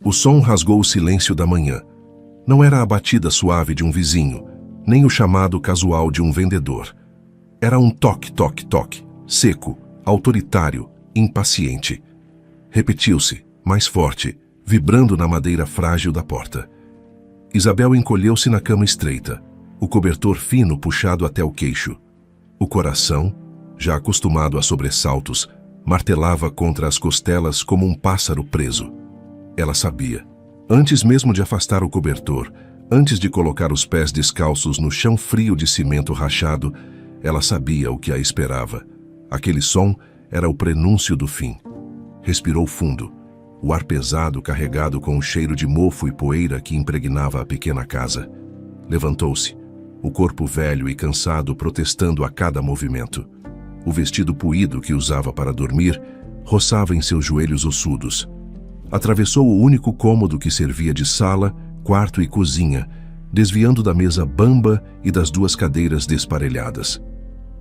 O som rasgou o silêncio da manhã. Não era a batida suave de um vizinho, nem o chamado casual de um vendedor. Era um toque, toque, toque, seco, autoritário, impaciente. Repetiu-se, mais forte, vibrando na madeira frágil da porta. Isabel encolheu-se na cama estreita, o cobertor fino puxado até o queixo. O coração, já acostumado a sobressaltos, martelava contra as costelas como um pássaro preso. Ela sabia. Antes mesmo de afastar o cobertor, antes de colocar os pés descalços no chão frio de cimento rachado, ela sabia o que a esperava. Aquele som era o prenúncio do fim. Respirou fundo, o ar pesado carregado com o cheiro de mofo e poeira que impregnava a pequena casa. Levantou-se, o corpo velho e cansado protestando a cada movimento. O vestido puído que usava para dormir roçava em seus joelhos ossudos. Atravessou o único cômodo que servia de sala, quarto e cozinha, desviando da mesa bamba e das duas cadeiras desparelhadas.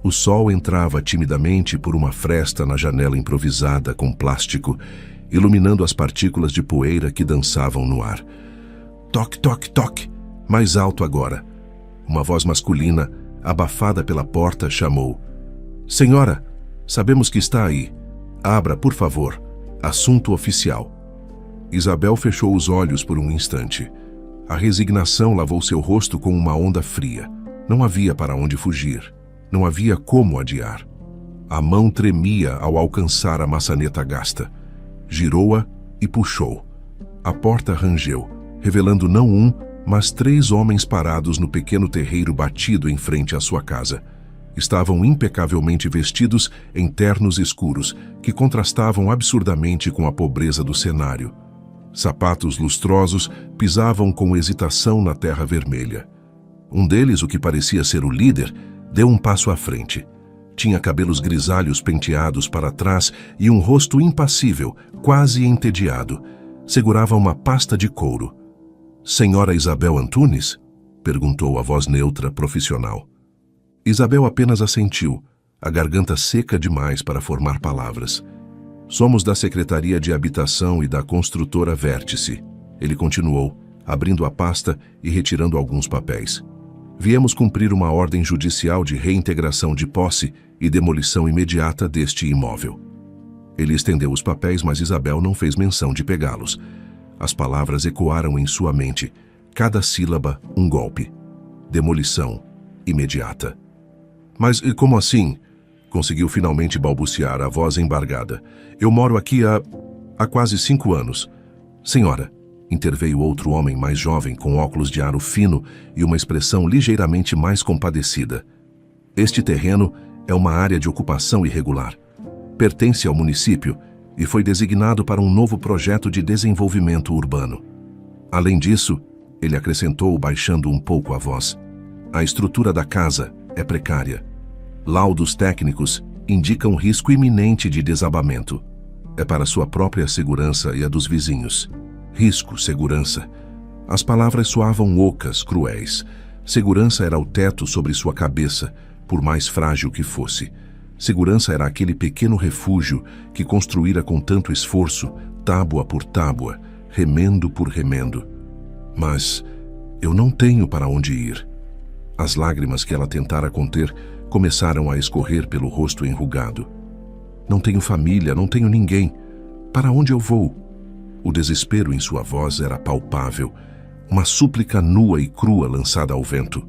O sol entrava timidamente por uma fresta na janela improvisada com plástico, iluminando as partículas de poeira que dançavam no ar. Toque, toque, toque! Mais alto agora. Uma voz masculina, abafada pela porta, chamou. Senhora, sabemos que está aí. Abra, por favor. Assunto oficial. Isabel fechou os olhos por um instante. A resignação lavou seu rosto com uma onda fria. Não havia para onde fugir. Não havia como adiar. A mão tremia ao alcançar a maçaneta gasta. Girou-a e puxou. A porta rangeu, revelando não um, mas 3 homens parados no pequeno terreiro batido em frente à sua casa. Estavam impecavelmente vestidos em ternos escuros, que contrastavam absurdamente com a pobreza do cenário. Sapatos lustrosos pisavam com hesitação na terra vermelha. Um deles, o que parecia ser o líder, deu um passo à frente. Tinha cabelos grisalhos penteados para trás e um rosto impassível, quase entediado. Segurava uma pasta de couro. Senhora Isabel Antunes? Perguntou a voz neutra, profissional. Isabel apenas assentiu, a garganta seca demais para formar palavras. Somos da Secretaria de Habitação e da construtora Vértice. Ele continuou, abrindo a pasta e retirando alguns papéis. Viemos cumprir uma ordem judicial de reintegração de posse e demolição imediata deste imóvel. Ele estendeu os papéis, mas Isabel não fez menção de pegá-los. As palavras ecoaram em sua mente, cada sílaba um golpe. Demolição imediata. Mas como assim? Conseguiu finalmente balbuciar, a voz embargada. Eu moro aqui há quase 5 anos. Senhora, interveio outro homem mais jovem com óculos de aro fino e uma expressão ligeiramente mais compadecida. Este terreno é uma área de ocupação irregular. Pertence ao município e foi designado para um novo projeto de desenvolvimento urbano. Além disso, ele acrescentou, baixando um pouco a voz, a estrutura da casa é precária. Laudos técnicos indicam risco iminente de desabamento. É para sua própria segurança e a dos vizinhos. Risco, segurança. As palavras soavam ocas, cruéis. Segurança era o teto sobre sua cabeça, por mais frágil que fosse. Segurança era aquele pequeno refúgio que construíra com tanto esforço, tábua por tábua, remendo por remendo. Mas eu não tenho para onde ir. As lágrimas que ela tentara conter começaram a escorrer pelo rosto enrugado. Não tenho família, não tenho ninguém. Para onde eu vou? O desespero em sua voz era palpável, uma súplica nua e crua lançada ao vento.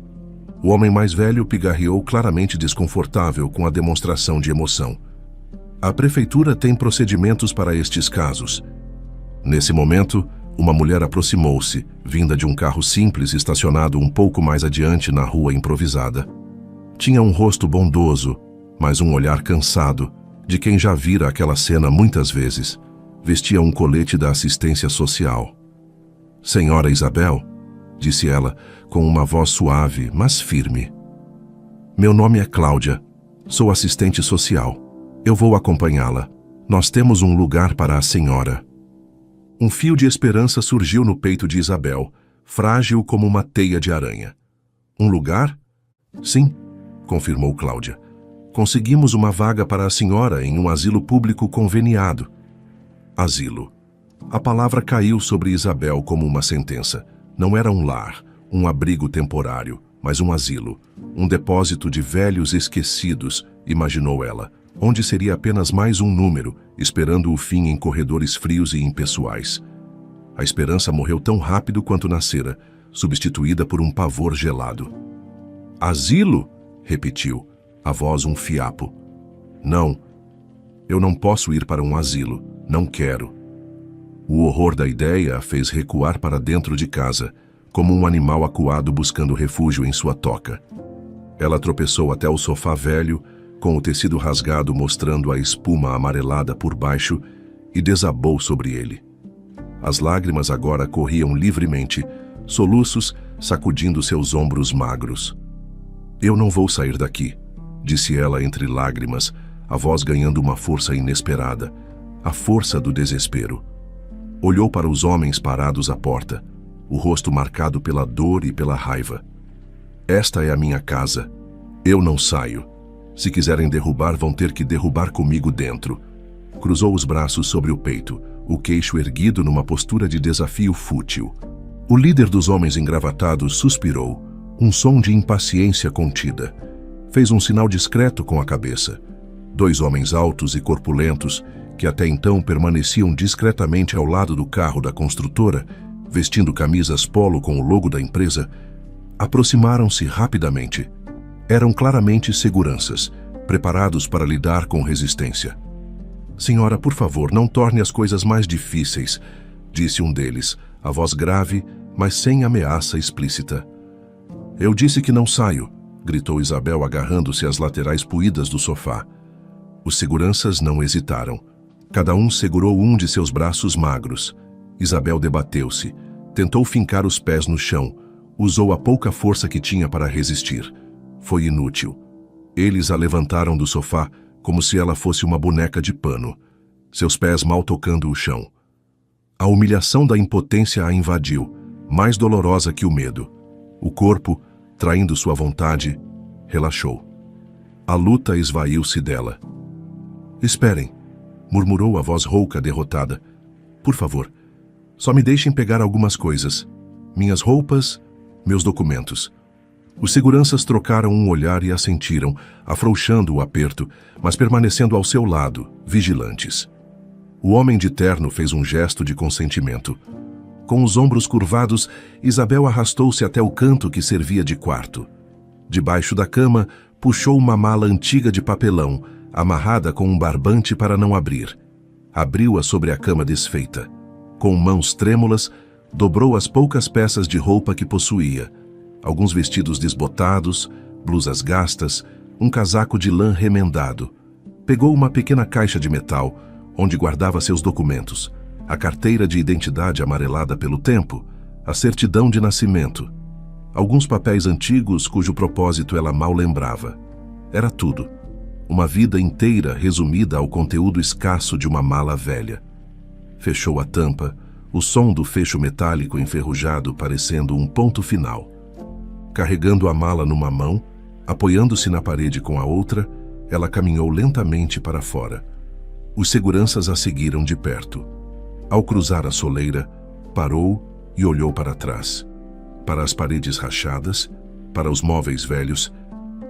O homem mais velho pigarreou, claramente desconfortável com a demonstração de emoção. A prefeitura tem procedimentos para estes casos. Nesse momento, uma mulher aproximou-se, vinda de um carro simples estacionado um pouco mais adiante na rua improvisada. Tinha um rosto bondoso, mas um olhar cansado, de quem já vira aquela cena muitas vezes. Vestia um colete da assistência social. Senhora Isabel, disse ela, com uma voz suave, mas firme. Meu nome é Cláudia. Sou assistente social. Eu vou acompanhá-la. Nós temos um lugar para a senhora. Um fio de esperança surgiu no peito de Isabel, frágil como uma teia de aranha. Um lugar? Sim, confirmou Cláudia. Conseguimos uma vaga para a senhora em um asilo público conveniado. Asilo. A palavra caiu sobre Isabel como uma sentença. Não era um lar, um abrigo temporário, mas um asilo, um depósito de velhos esquecidos, imaginou ela, onde seria apenas mais um número, esperando o fim em corredores frios e impessoais. A esperança morreu tão rápido quanto nascera, substituída por um pavor gelado. Asilo? Repetiu, a voz um fiapo. Não, eu não posso ir para um asilo, não quero. O horror da ideia a fez recuar para dentro de casa, como um animal acuado buscando refúgio em sua toca. Ela tropeçou até o sofá velho, com o tecido rasgado mostrando a espuma amarelada por baixo, e desabou sobre ele. As lágrimas agora corriam livremente, soluços sacudindo seus ombros magros. Eu não vou sair daqui, disse ela entre lágrimas, a voz ganhando uma força inesperada, a força do desespero. Olhou para os homens parados à porta, o rosto marcado pela dor e pela raiva. Esta é a minha casa. Eu não saio. Se quiserem derrubar, vão ter que derrubar comigo dentro. Cruzou os braços sobre o peito, o queixo erguido numa postura de desafio fútil. O líder dos homens engravatados suspirou, um som de impaciência contida. Fez um sinal discreto com a cabeça. Dois homens altos e corpulentos, que até então permaneciam discretamente ao lado do carro da construtora, vestindo camisas polo com o logo da empresa, aproximaram-se rapidamente. Eram claramente seguranças, preparados para lidar com resistência. Senhora, por favor, não torne as coisas mais difíceis, disse um deles, a voz grave, mas sem ameaça explícita. Eu disse que não saio, gritou Isabel agarrando-se às laterais puídas do sofá. Os seguranças não hesitaram. Cada um segurou um de seus braços magros. Isabel debateu-se, tentou fincar os pés no chão, usou a pouca força que tinha para resistir. Foi inútil. Eles a levantaram do sofá como se ela fosse uma boneca de pano, seus pés mal tocando o chão. A humilhação da impotência a invadiu, mais dolorosa que o medo. O corpo, traindo sua vontade, relaxou. A luta esvaiu-se dela. Esperem, murmurou a voz rouca derrotada. Por favor, só me deixem pegar algumas coisas. Minhas roupas, meus documentos. Os seguranças trocaram um olhar e assentiram, afrouxando o aperto, mas permanecendo ao seu lado, vigilantes. O homem de terno fez um gesto de consentimento. Com os ombros curvados, Isabel arrastou-se até o canto que servia de quarto. Debaixo da cama, puxou uma mala antiga de papelão, amarrada com um barbante para não abrir. Abriu-a sobre a cama desfeita. Com mãos trêmulas, dobrou as poucas peças de roupa que possuía. Alguns vestidos desbotados, blusas gastas, um casaco de lã remendado. Pegou uma pequena caixa de metal, onde guardava seus documentos, a carteira de identidade amarelada pelo tempo, a certidão de nascimento, alguns papéis antigos cujo propósito ela mal lembrava. Era tudo. Uma vida inteira resumida ao conteúdo escasso de uma mala velha. Fechou a tampa, o som do fecho metálico enferrujado parecendo um ponto final. Carregando a mala numa mão, apoiando-se na parede com a outra, ela caminhou lentamente para fora. Os seguranças a seguiram de perto. Ao cruzar a soleira, parou e olhou para trás. Para as paredes rachadas, para os móveis velhos,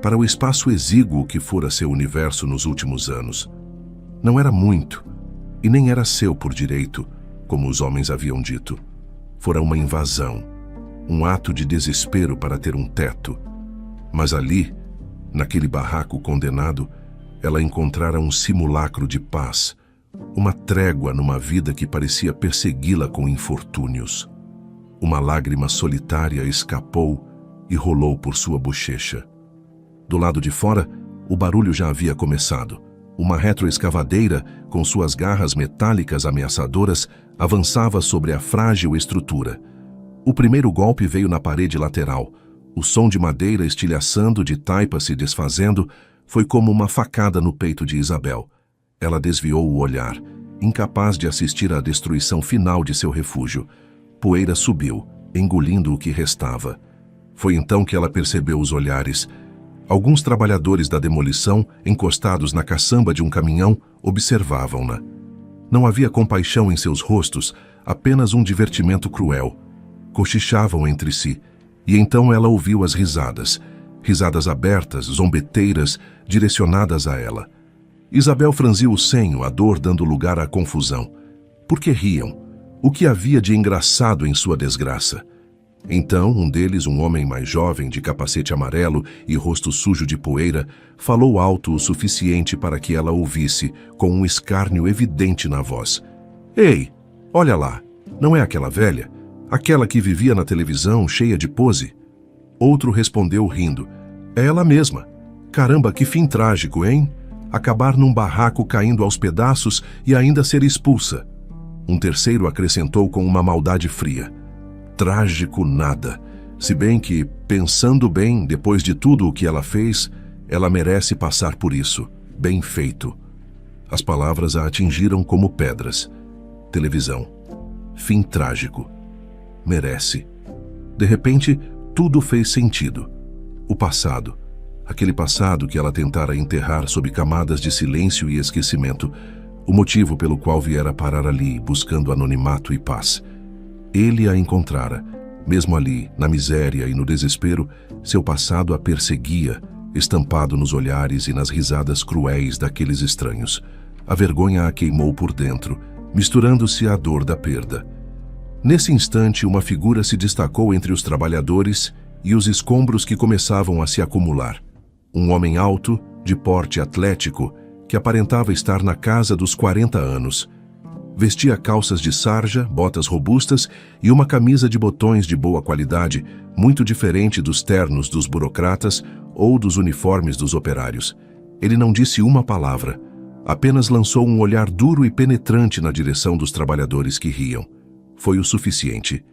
para o espaço exíguo que fora seu universo nos últimos anos. Não era muito, e nem era seu por direito, como os homens haviam dito. Fora uma invasão, um ato de desespero para ter um teto. Mas ali, naquele barraco condenado, ela encontrara um simulacro de paz, uma trégua numa vida que parecia persegui-la com infortúnios. Uma lágrima solitária escapou e rolou por sua bochecha. Do lado de fora, o barulho já havia começado. Uma retroescavadeira, com suas garras metálicas ameaçadoras, avançava sobre a frágil estrutura. O primeiro golpe veio na parede lateral. O som de madeira estilhaçando, de taipas se desfazendo, foi como uma facada no peito de Isabel. Ela desviou o olhar, incapaz de assistir à destruição final de seu refúgio. Poeira subiu, engolindo o que restava. Foi então que ela percebeu os olhares. Alguns trabalhadores da demolição, encostados na caçamba de um caminhão, observavam-na. Não havia compaixão em seus rostos, apenas um divertimento cruel. Cochichavam entre si, e então ela ouviu as risadas. Risadas abertas, zombeteiras, direcionadas a ela. Isabel franziu o senho, a dor dando lugar à confusão. Por que riam? O que havia de engraçado em sua desgraça? Então, um deles, um homem mais jovem, de capacete amarelo e rosto sujo de poeira, falou alto o suficiente para que ela ouvisse, com um escárnio evidente na voz. Ei, olha lá, não é aquela velha? Aquela que vivia na televisão, cheia de pose? Outro respondeu rindo. É ela mesma. Caramba, que fim trágico, hein? Acabar num barraco caindo aos pedaços e ainda ser expulsa. Um terceiro acrescentou com uma maldade fria. Trágico nada. Se bem que, pensando bem, depois de tudo o que ela fez, ela merece passar por isso. Bem feito. As palavras a atingiram como pedras. Televisão. Fim trágico. Merece. De repente, tudo fez sentido. O passado. Aquele passado que ela tentara enterrar sob camadas de silêncio e esquecimento. O motivo pelo qual viera parar ali, buscando anonimato e paz. Ele a encontrara. Mesmo ali, na miséria e no desespero, seu passado a perseguia, estampado nos olhares e nas risadas cruéis daqueles estranhos. A vergonha a queimou por dentro, misturando-se à dor da perda. Nesse instante, uma figura se destacou entre os trabalhadores e os escombros que começavam a se acumular. Um homem alto, de porte atlético, que aparentava estar na casa dos 40 anos. Vestia calças de sarja, botas robustas e uma camisa de botões de boa qualidade, muito diferente dos ternos dos burocratas ou dos uniformes dos operários. Ele não disse uma palavra, apenas lançou um olhar duro e penetrante na direção dos trabalhadores que riam. Foi o suficiente.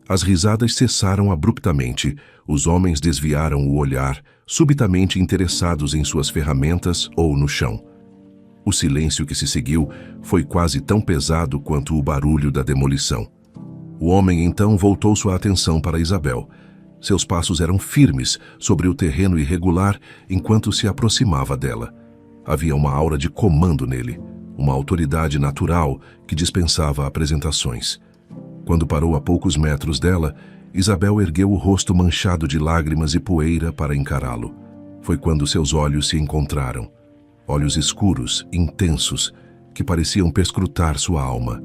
As risadas cessaram abruptamente, os homens desviaram o olhar, subitamente interessados em suas ferramentas ou no chão. O silêncio que se seguiu foi quase tão pesado quanto o barulho da demolição. O homem então voltou sua atenção para Isabel. Seus passos eram firmes sobre o terreno irregular enquanto se aproximava dela. Havia uma aura de comando nele, uma autoridade natural que dispensava apresentações. Quando parou a poucos metros dela, Isabel ergueu o rosto manchado de lágrimas e poeira para encará-lo. Foi quando seus olhos se encontraram. Olhos escuros, intensos, que pareciam perscrutar sua alma.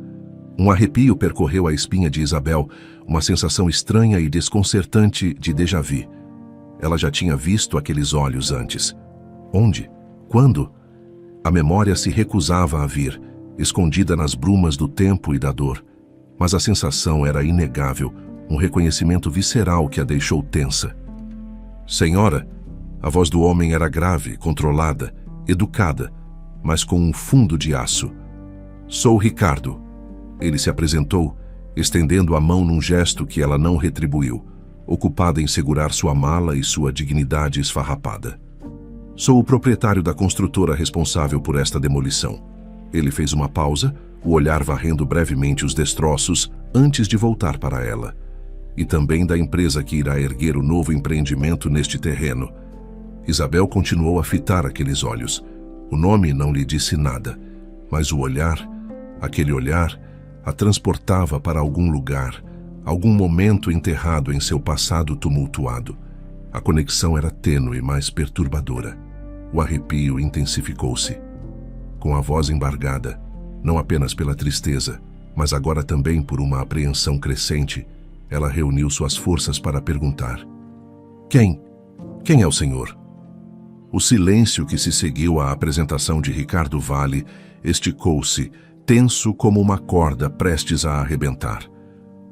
Um arrepio percorreu a espinha de Isabel, uma sensação estranha e desconcertante de déjà-vu. Ela já tinha visto aqueles olhos antes. Onde? Quando? A memória se recusava a vir, escondida nas brumas do tempo e da dor. Mas a sensação era inegável, um reconhecimento visceral que a deixou tensa. Senhora, a voz do homem era grave, controlada, educada, mas com um fundo de aço. Sou Ricardo. Ele se apresentou, estendendo a mão num gesto que ela não retribuiu, ocupada em segurar sua mala e sua dignidade esfarrapada. Sou o proprietário da construtora responsável por esta demolição. Ele fez uma pausa, o olhar varrendo brevemente os destroços antes de voltar para ela. E também da empresa que irá erguer o novo empreendimento neste terreno. Isabel continuou a fitar aqueles olhos. O nome não lhe disse nada, mas o olhar, aquele olhar, a transportava para algum lugar, algum momento enterrado em seu passado tumultuado. A conexão era tênue, mas perturbadora. O arrepio intensificou-se. Com a voz embargada, não apenas pela tristeza, mas agora também por uma apreensão crescente, ela reuniu suas forças para perguntar: Quem? Quem é o senhor? O silêncio que se seguiu à apresentação de Ricardo Vale esticou-se, tenso como uma corda prestes a arrebentar.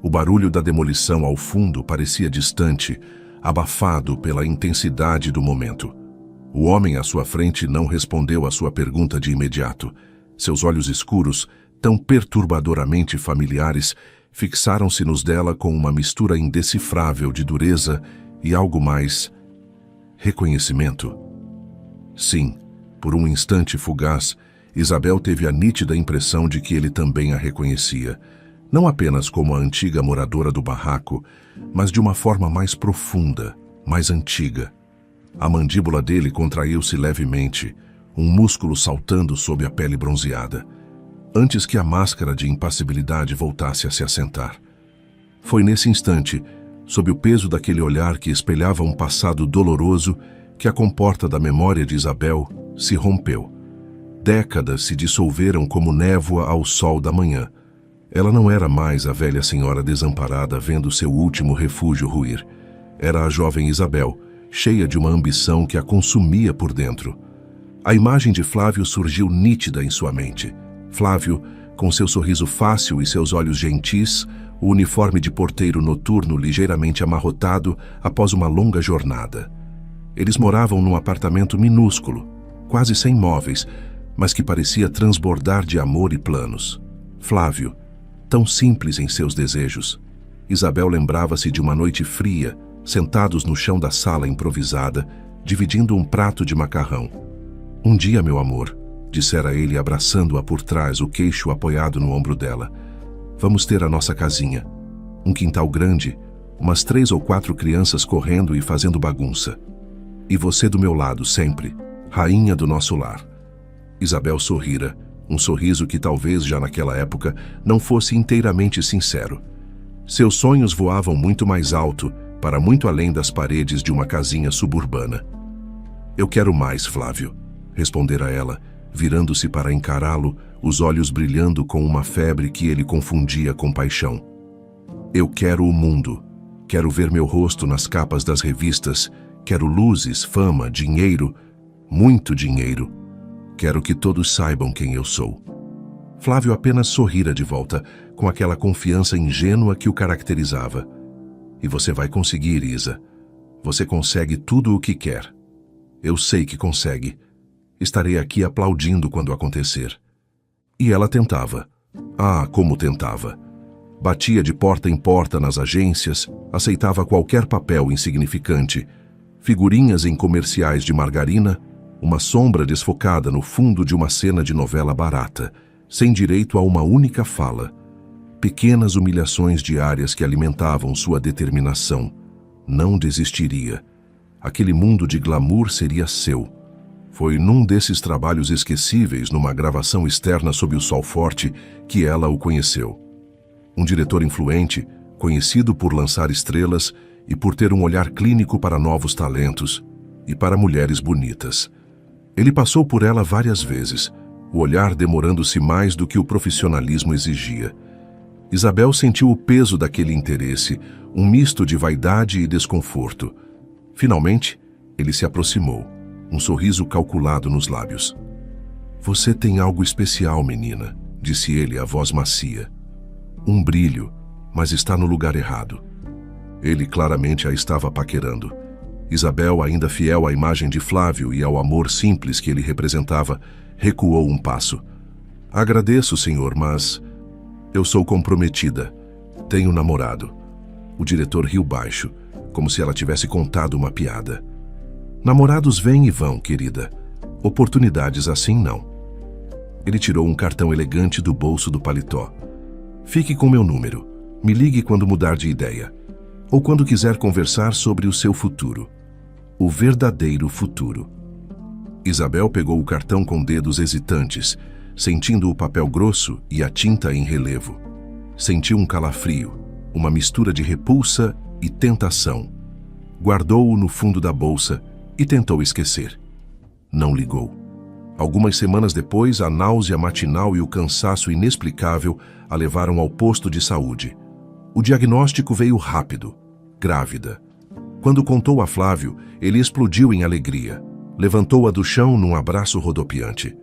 O barulho da demolição ao fundo parecia distante, abafado pela intensidade do momento. O homem à sua frente não respondeu à sua pergunta de imediato. Seus olhos escuros, tão perturbadoramente familiares, fixaram-se nos dela com uma mistura indecifrável de dureza e algo mais... reconhecimento. Sim, por um instante fugaz, Isabel teve a nítida impressão de que ele também a reconhecia, não apenas como a antiga moradora do barraco, mas de uma forma mais profunda, mais antiga. A mandíbula dele contraiu-se levemente, um músculo saltando sob a pele bronzeada. antes que a máscara de impassibilidade voltasse a se assentar. Foi nesse instante, sob o peso daquele olhar que espelhava um passado doloroso, que a comporta da memória de Isabel se rompeu. Décadas se dissolveram como névoa ao sol da manhã. Ela não era mais a velha senhora desamparada vendo seu último refúgio ruir. Era a jovem Isabel, cheia de uma ambição que a consumia por dentro. A imagem de Flávio surgiu nítida em sua mente. Flávio, com seu sorriso fácil e seus olhos gentis, o uniforme de porteiro noturno ligeiramente amarrotado após uma longa jornada. Eles moravam num apartamento minúsculo, quase sem móveis, mas que parecia transbordar de amor e planos. Flávio, tão simples em seus desejos. Isabel lembrava-se de uma noite fria, sentados no chão da sala improvisada, dividindo um prato de macarrão. "Um dia, meu amor", dissera ele abraçando-a por trás, o queixo apoiado no ombro dela. "Vamos ter a nossa casinha. Um quintal grande, umas 3 ou 4 crianças correndo e fazendo bagunça. E você do meu lado sempre, rainha do nosso lar." Isabel sorrira, um sorriso que talvez já naquela época não fosse inteiramente sincero. Seus sonhos voavam muito mais alto, para muito além das paredes de uma casinha suburbana. "Eu quero mais, Flávio", respondera ela, virando-se para encará-lo, os olhos brilhando com uma febre que ele confundia com paixão. "Eu quero o mundo. Quero ver meu rosto nas capas das revistas. Quero luzes, fama, dinheiro, muito dinheiro. Quero que todos saibam quem eu sou." Flávio apenas sorrira de volta, com aquela confiança ingênua que o caracterizava. "E você vai conseguir, Isa. Você consegue tudo o que quer. Eu sei que consegue. Estarei aqui aplaudindo quando acontecer." E ela tentava. Ah, como tentava! Batia de porta em porta nas agências, aceitava qualquer papel insignificante, figurinhas em comerciais de margarina, uma sombra desfocada no fundo de uma cena de novela barata, sem direito a uma única fala. Pequenas humilhações diárias que alimentavam sua determinação. Não desistiria. Aquele mundo de glamour seria seu. Foi num desses trabalhos esquecíveis, numa gravação externa sob o sol forte, que ela o conheceu. Um diretor influente, conhecido por lançar estrelas e por ter um olhar clínico para novos talentos e para mulheres bonitas. Ele passou por ela várias vezes, o olhar demorando-se mais do que o profissionalismo exigia. Isabel sentiu o peso daquele interesse, um misto de vaidade e desconforto. Finalmente, ele se aproximou, um sorriso calculado nos lábios. "Você tem algo especial, menina", disse ele, a voz macia. "Um brilho, mas está no lugar errado." Ele claramente a estava paquerando. Isabel, ainda fiel à imagem de Flávio e ao amor simples que ele representava, recuou um passo. "Agradeço, senhor, mas eu sou comprometida. Tenho namorado." O diretor riu baixo, como se ela tivesse contado uma piada. "Namorados vêm e vão, querida. Oportunidades assim não." Ele tirou um cartão elegante do bolso do paletó. "Fique com meu número. Me ligue quando mudar de ideia. Ou quando quiser conversar sobre o seu futuro. O verdadeiro futuro." Isabel pegou o cartão com dedos hesitantes, sentindo o papel grosso e a tinta em relevo. Sentiu um calafrio, uma mistura de repulsa e tentação. Guardou-o no fundo da bolsa e tentou esquecer. Não ligou. Algumas semanas depois, a náusea matinal e o cansaço inexplicável a levaram ao posto de saúde. O diagnóstico veio rápido. Grávida. Quando contou a Flávio, ele explodiu em alegria. Levantou-a do chão num abraço rodopiante,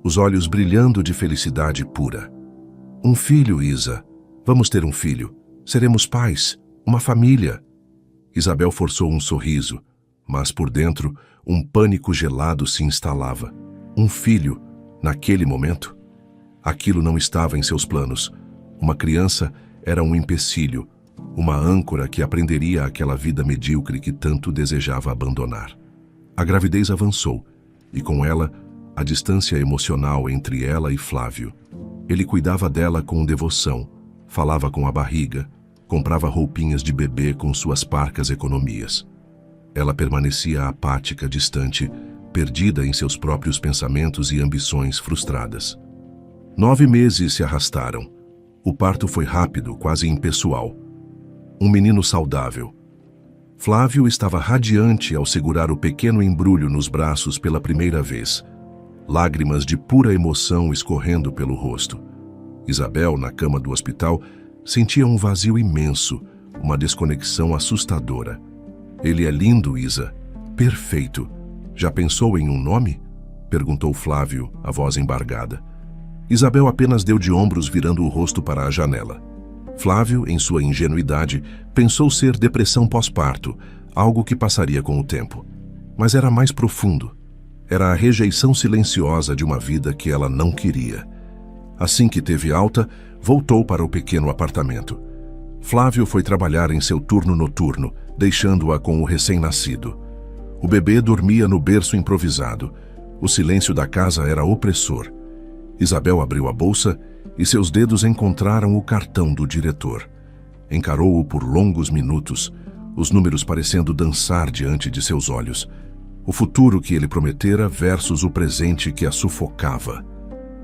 os olhos brilhando de felicidade pura. "Um filho, Isa. Vamos ter um filho. Seremos pais. Uma família." Isabel forçou um sorriso, mas por dentro, um pânico gelado se instalava. Um filho, naquele momento? Aquilo não estava em seus planos. Uma criança era um empecilho, uma âncora que aprenderia aquela vida medíocre que tanto desejava abandonar. A gravidez avançou, e com ela, a distância emocional entre ela e Flávio. Ele cuidava dela com devoção, falava com a barriga, comprava roupinhas de bebê com suas parcas economias. Ela permanecia apática, distante, perdida em seus próprios pensamentos e ambições frustradas. 9 meses se arrastaram. O parto foi rápido, quase impessoal. Um menino saudável. Flávio estava radiante ao segurar o pequeno embrulho nos braços pela primeira vez. Lágrimas de pura emoção escorrendo pelo rosto. Isabel, na cama do hospital, sentia um vazio imenso, uma desconexão assustadora. Ele é lindo, Isa. Perfeito. Já pensou em um nome? Perguntou Flávio, a voz embargada. Isabel apenas deu de ombros, virando o rosto para a janela. Flávio, em sua ingenuidade, pensou ser depressão pós-parto, algo que passaria com o tempo. Mas era mais profundo. Era a rejeição silenciosa de uma vida que ela não queria. Assim que teve alta, voltou para o pequeno apartamento. Flávio foi trabalhar em seu turno noturno, deixando-a com o recém-nascido. O bebê dormia no berço improvisado. O silêncio da casa era opressor. Isabel abriu a bolsa e seus dedos encontraram o cartão do diretor. Encarou-o por longos minutos, os números parecendo dançar diante de seus olhos. O futuro que ele prometera versus o presente que a sufocava.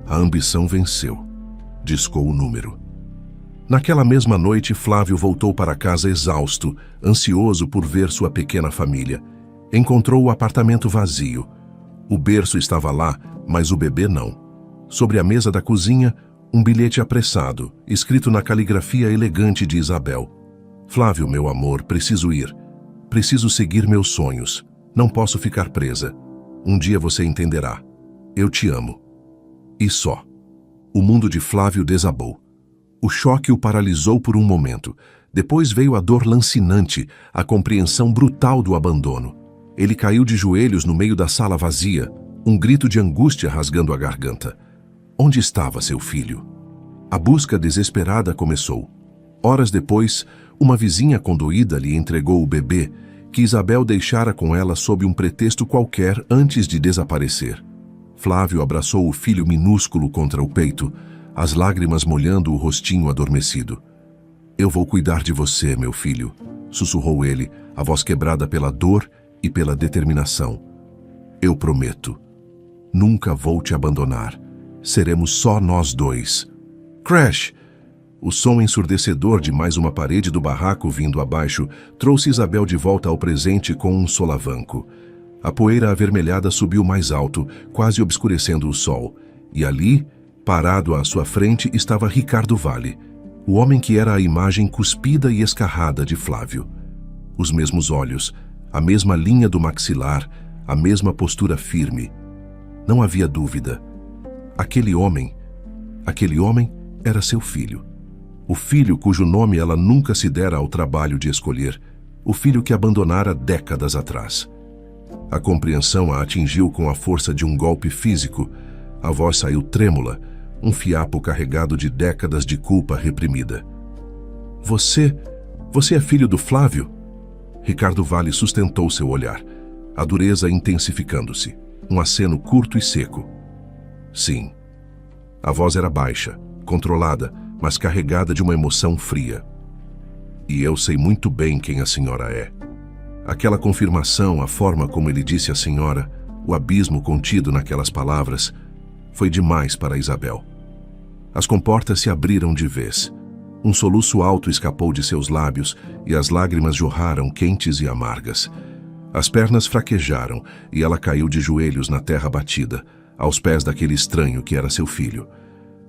A ambição venceu. Discou o número. Naquela mesma noite, Flávio voltou para casa exausto, ansioso por ver sua pequena família. Encontrou o apartamento vazio. O berço estava lá, mas o bebê não. Sobre a mesa da cozinha, um bilhete apressado, escrito na caligrafia elegante de Isabel. Flávio, meu amor, preciso ir. Preciso seguir meus sonhos. Não posso ficar presa. Um dia você entenderá. Eu te amo. E só. O mundo de Flávio desabou. O choque o paralisou por um momento. Depois veio a dor lancinante, a compreensão brutal do abandono. Ele caiu de joelhos no meio da sala vazia, um grito de angústia rasgando a garganta. Onde estava seu filho? A busca desesperada começou. Horas depois, uma vizinha condoída lhe entregou o bebê, que Isabel deixara com ela sob um pretexto qualquer antes de desaparecer. Flávio abraçou o filho minúsculo contra o peito, as lágrimas molhando o rostinho adormecido. Eu vou cuidar de você, meu filho, sussurrou ele, a voz quebrada pela dor e pela determinação. Eu prometo. Nunca vou te abandonar. Seremos só nós dois. Crash! O som ensurdecedor de mais uma parede do barraco vindo abaixo trouxe Isabel de volta ao presente com um solavanco. A poeira avermelhada subiu mais alto, quase obscurecendo o sol. E ali, parado à sua frente, estava Ricardo Vale, o homem que era a imagem cuspida e escarrada de Flávio. Os mesmos olhos, a mesma linha do maxilar, a mesma postura firme. Não havia dúvida. Aquele homem era seu filho. O filho cujo nome ela nunca se dera ao trabalho de escolher. O filho que abandonara décadas atrás. A compreensão a atingiu com a força de um golpe físico. A voz saiu trêmula, um fiapo carregado de décadas de culpa reprimida. Você é filho do Flávio? Ricardo Vale sustentou seu olhar, a dureza intensificando-se, um aceno curto e seco. Sim. A voz era baixa, controlada, mas carregada de uma emoção fria. E eu sei muito bem quem a senhora é. Aquela confirmação, a forma como ele disse à senhora, o abismo contido naquelas palavras, foi demais para Isabel. As comportas se abriram de vez. Um soluço alto escapou de seus lábios e as lágrimas jorraram quentes e amargas. As pernas fraquejaram e ela caiu de joelhos na terra batida, aos pés daquele estranho que era seu filho.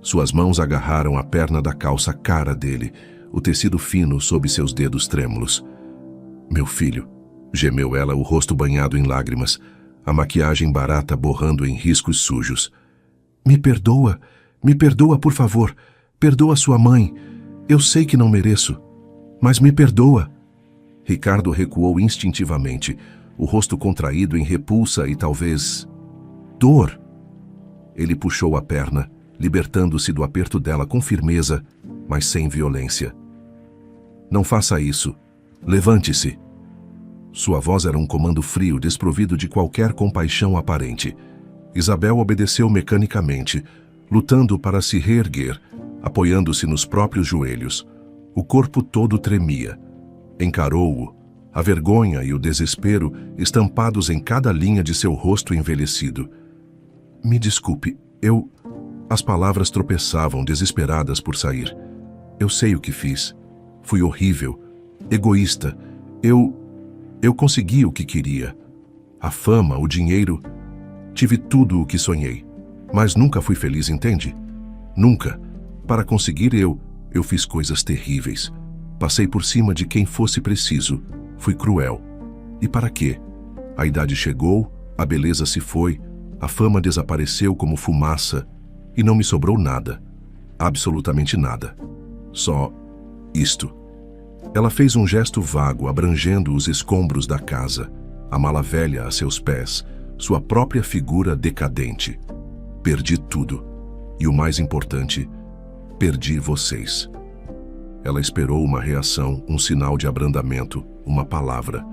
Suas mãos agarraram a perna da calça cara dele, o tecido fino sob seus dedos trêmulos. Meu filho, gemeu ela, o rosto banhado em lágrimas, a maquiagem barata borrando em riscos sujos. Me perdoa, por favor, perdoa sua mãe. Eu sei que não mereço, mas me perdoa. Ricardo recuou instintivamente, o rosto contraído em repulsa e talvez dor. Ele puxou a perna, libertando-se do aperto dela com firmeza, mas sem violência. Não faça isso. Levante-se. Sua voz era um comando frio, desprovido de qualquer compaixão aparente. Isabel obedeceu mecanicamente, lutando para se reerguer, apoiando-se nos próprios joelhos. O corpo todo tremia. Encarou-o, a vergonha e o desespero estampados em cada linha de seu rosto envelhecido. Me desculpe, As palavras tropeçavam, desesperadas por sair. Eu sei o que fiz. Fui horrível, egoísta. Eu consegui o que queria. A fama, o dinheiro. Tive tudo o que sonhei. Mas nunca fui feliz, entende? Nunca. Para conseguir eu fiz coisas terríveis. Passei por cima de quem fosse preciso. Fui cruel. E para quê? A idade chegou, a beleza se foi, a fama desapareceu como fumaça e não me sobrou nada. Absolutamente nada. Só isto. Ela fez um gesto vago, abrangendo os escombros da casa, a mala velha a seus pés, sua própria figura decadente. Perdi tudo. E o mais importante, perdi vocês. Ela esperou uma reação, um sinal de abrandamento, uma palavra.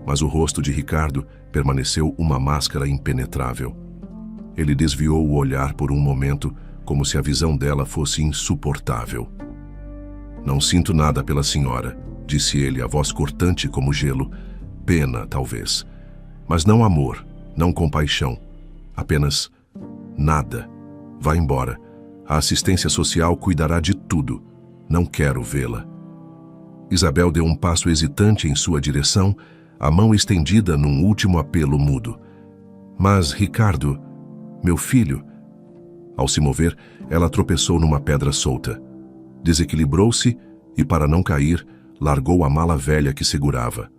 Mas o rosto de Ricardo permaneceu uma máscara impenetrável. Ele desviou o olhar por um momento, como se a visão dela fosse insuportável. Não sinto nada pela senhora, disse ele, a voz cortante como gelo. Pena, talvez. Mas não amor, não compaixão. Apenas nada. Vá embora. A assistência social cuidará de tudo. Não quero vê-la. Isabel deu um passo hesitante em sua direção, a mão estendida num último apelo mudo. Mas, Ricardo, meu filho... Ao se mover, ela tropeçou numa pedra solta. Desequilibrou-se e, para não cair, largou a mala velha que segurava.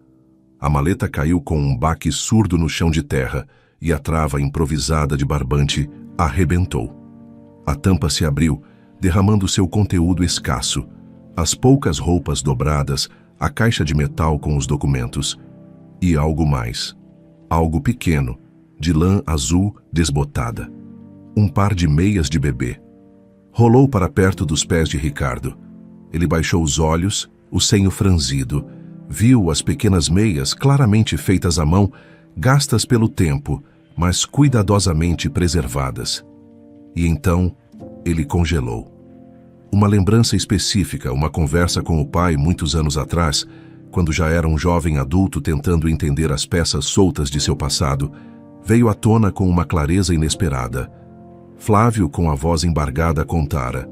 A maleta caiu com um baque surdo no chão de terra e a trava improvisada de barbante arrebentou. A tampa se abriu, derramando seu conteúdo escasso. As poucas roupas dobradas, a caixa de metal com os documentos. E algo mais. Algo pequeno, de lã azul desbotada. Um par de meias de bebê. Rolou para perto dos pés de Ricardo. Ele baixou os olhos, o senho franzido. Viu as pequenas meias claramente feitas à mão, gastas pelo tempo, mas cuidadosamente preservadas. E então, ele congelou. Uma lembrança específica, uma conversa com o pai muitos anos atrás, quando já era um jovem adulto tentando entender as peças soltas de seu passado, veio à tona com uma clareza inesperada. Flávio, com a voz embargada, contara: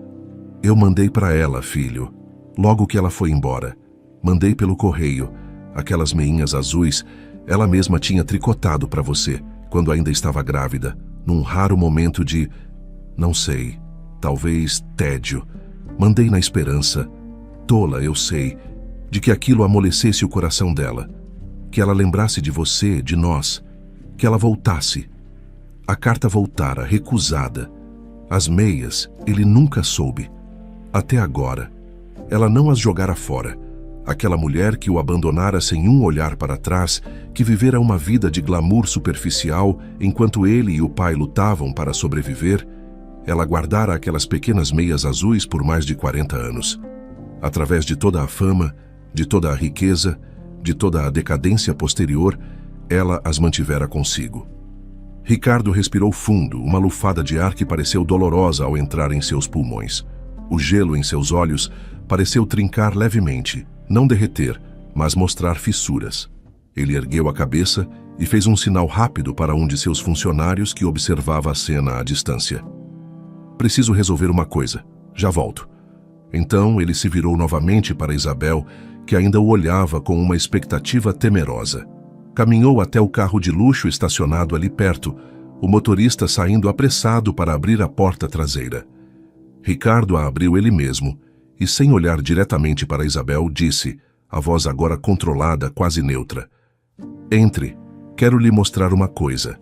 Eu mandei para ela, filho, logo que ela foi embora. Mandei pelo correio. Aquelas meinhas azuis, ela mesma tinha tricotado para você, quando ainda estava grávida, num raro momento de, não sei, talvez tédio. Mandei na esperança, tola, eu sei, de que aquilo amolecesse o coração dela, que ela lembrasse de você, de nós, que ela voltasse. A carta voltara, recusada. As meias, ele nunca soube. Até agora. Ela não as jogara fora. Aquela mulher que o abandonara sem um olhar para trás, que vivera uma vida de glamour superficial enquanto ele e o pai lutavam para sobreviver, ela guardara aquelas pequenas meias azuis por mais de 40 anos. Através de toda a fama, de toda a riqueza, de toda a decadência posterior, ela as mantivera consigo. Ricardo respirou fundo, uma lufada de ar que pareceu dolorosa ao entrar em seus pulmões. O gelo em seus olhos pareceu trincar levemente, não derreter, mas mostrar fissuras. Ele ergueu a cabeça e fez um sinal rápido para um de seus funcionários que observava a cena à distância. Preciso resolver uma coisa. Já volto. Então ele se virou novamente para Isabel, que ainda o olhava com uma expectativa temerosa. Caminhou até o carro de luxo estacionado ali perto, o motorista saindo apressado para abrir a porta traseira. Ricardo a abriu ele mesmo e, sem olhar diretamente para Isabel, disse, a voz agora controlada, quase neutra: Entre, quero lhe mostrar uma coisa.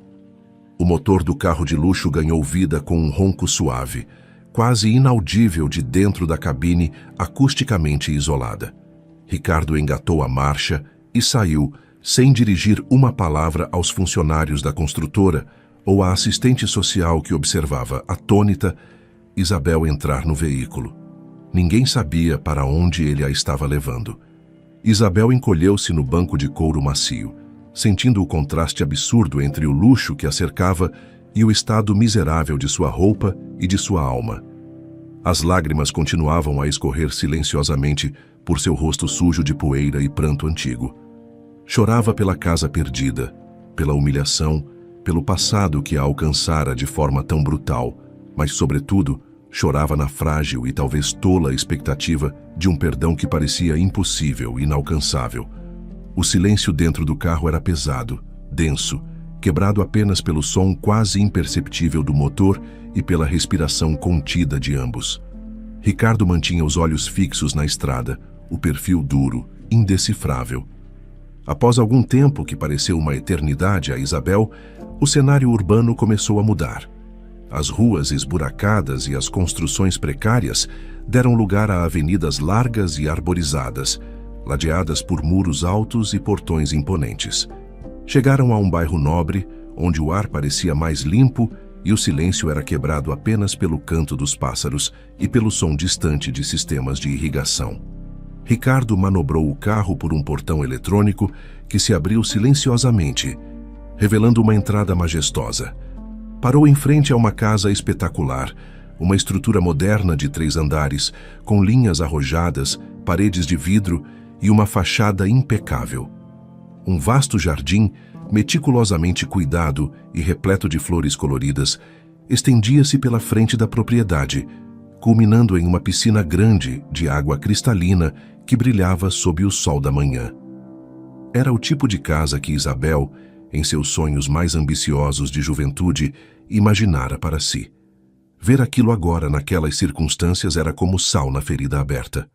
O motor do carro de luxo ganhou vida com um ronco suave, quase inaudível de dentro da cabine acusticamente isolada. Ricardo engatou a marcha e saiu, sem dirigir uma palavra aos funcionários da construtora ou à assistente social que observava, atônita, Isabel entrar no veículo. Ninguém sabia para onde ele a estava levando. Isabel encolheu-se no banco de couro macio, sentindo o contraste absurdo entre o luxo que a cercava e o estado miserável de sua roupa e de sua alma. As lágrimas continuavam a escorrer silenciosamente por seu rosto sujo de poeira e pranto antigo. Chorava pela casa perdida, pela humilhação, pelo passado que a alcançara de forma tão brutal, mas, sobretudo, chorava na frágil e talvez tola expectativa de um perdão que parecia impossível, inalcançável. O silêncio dentro do carro era pesado, denso, quebrado apenas pelo som quase imperceptível do motor e pela respiração contida de ambos. Ricardo mantinha os olhos fixos na estrada, o perfil duro, indecifrável. Após algum tempo, que pareceu uma eternidade a Isabel, o cenário urbano começou a mudar. As ruas esburacadas e as construções precárias deram lugar a avenidas largas e arborizadas, ladeadas por muros altos e portões imponentes. Chegaram a um bairro nobre, onde o ar parecia mais limpo e o silêncio era quebrado apenas pelo canto dos pássaros e pelo som distante de sistemas de irrigação. Ricardo manobrou o carro por um portão eletrônico que se abriu silenciosamente, revelando uma entrada majestosa. Parou em frente a uma casa espetacular, uma estrutura moderna de 3 andares, com linhas arrojadas, paredes de vidro e uma fachada impecável. Um vasto jardim, meticulosamente cuidado e repleto de flores coloridas, estendia-se pela frente da propriedade, culminando em uma piscina grande de água cristalina que brilhava sob o sol da manhã. Era o tipo de casa que Isabel, em seus sonhos mais ambiciosos de juventude, imaginara para si. Ver aquilo agora naquelas circunstâncias era como sal na ferida aberta.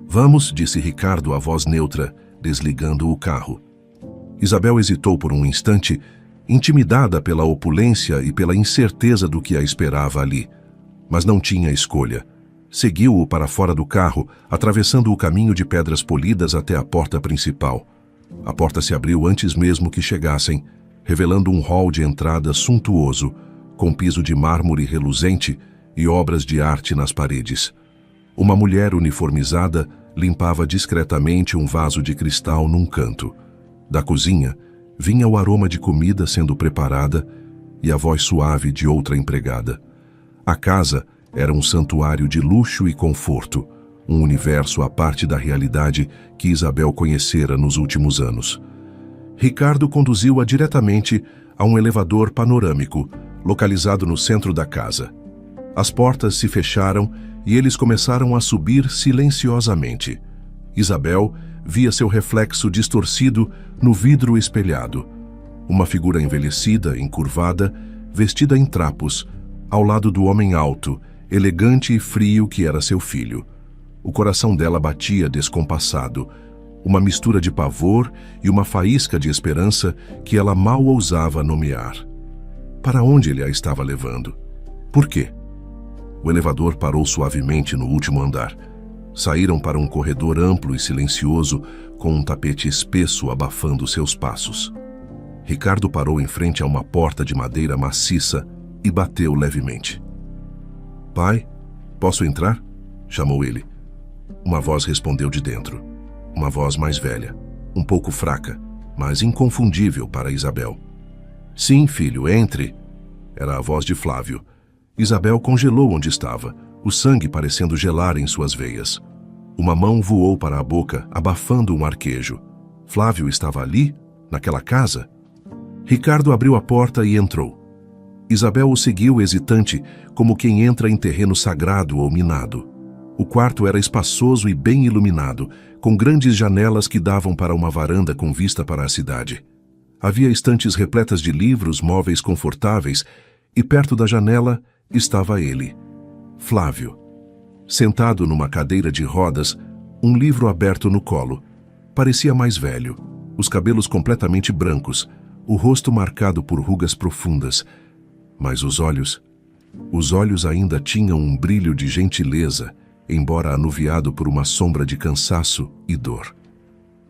"Vamos", disse Ricardo, a voz neutra, desligando o carro. Isabel hesitou por um instante, intimidada pela opulência e pela incerteza do que a esperava ali. Mas não tinha escolha. Seguiu-o para fora do carro, atravessando o caminho de pedras polidas até a porta principal. A porta se abriu antes mesmo que chegassem, revelando um hall de entrada suntuoso, com piso de mármore reluzente e obras de arte nas paredes. Uma mulher uniformizada limpava discretamente um vaso de cristal num canto. Da cozinha, vinha o aroma de comida sendo preparada e a voz suave de outra empregada. A casa era um santuário de luxo e conforto, um universo à parte da realidade que Isabel conhecera nos últimos anos. Ricardo conduziu-a diretamente a um elevador panorâmico, localizado no centro da casa. As portas se fecharam e eles começaram a subir silenciosamente. Isabel via seu reflexo distorcido no vidro espelhado. Uma figura envelhecida, encurvada, vestida em trapos, ao lado do homem alto, elegante e frio que era seu filho. O coração dela batia descompassado, uma mistura de pavor e uma faísca de esperança que ela mal ousava nomear. Para onde ele a estava levando? Por quê? O elevador parou suavemente no último andar. Saíram para um corredor amplo e silencioso, com um tapete espesso abafando seus passos. Ricardo parou em frente a uma porta de madeira maciça e bateu levemente. "Pai, posso entrar?", chamou ele. Uma voz respondeu de dentro. Uma voz mais velha, um pouco fraca, mas inconfundível para Isabel. "Sim, filho, entre", era a voz de Flávio. Isabel congelou onde estava, o sangue parecendo gelar em suas veias. Uma mão voou para a boca, abafando um arquejo. Flávio estava ali, naquela casa? Ricardo abriu a porta e entrou. Isabel o seguiu hesitante, como quem entra em terreno sagrado ou minado. O quarto era espaçoso e bem iluminado, com grandes janelas que davam para uma varanda com vista para a cidade. Havia estantes repletas de livros, móveis confortáveis, e perto da janela estava ele, Flávio. Sentado numa cadeira de rodas, um livro aberto no colo. Parecia mais velho, os cabelos completamente brancos, o rosto marcado por rugas profundas. Mas os olhos ainda tinham um brilho de gentileza, embora anuviado por uma sombra de cansaço e dor.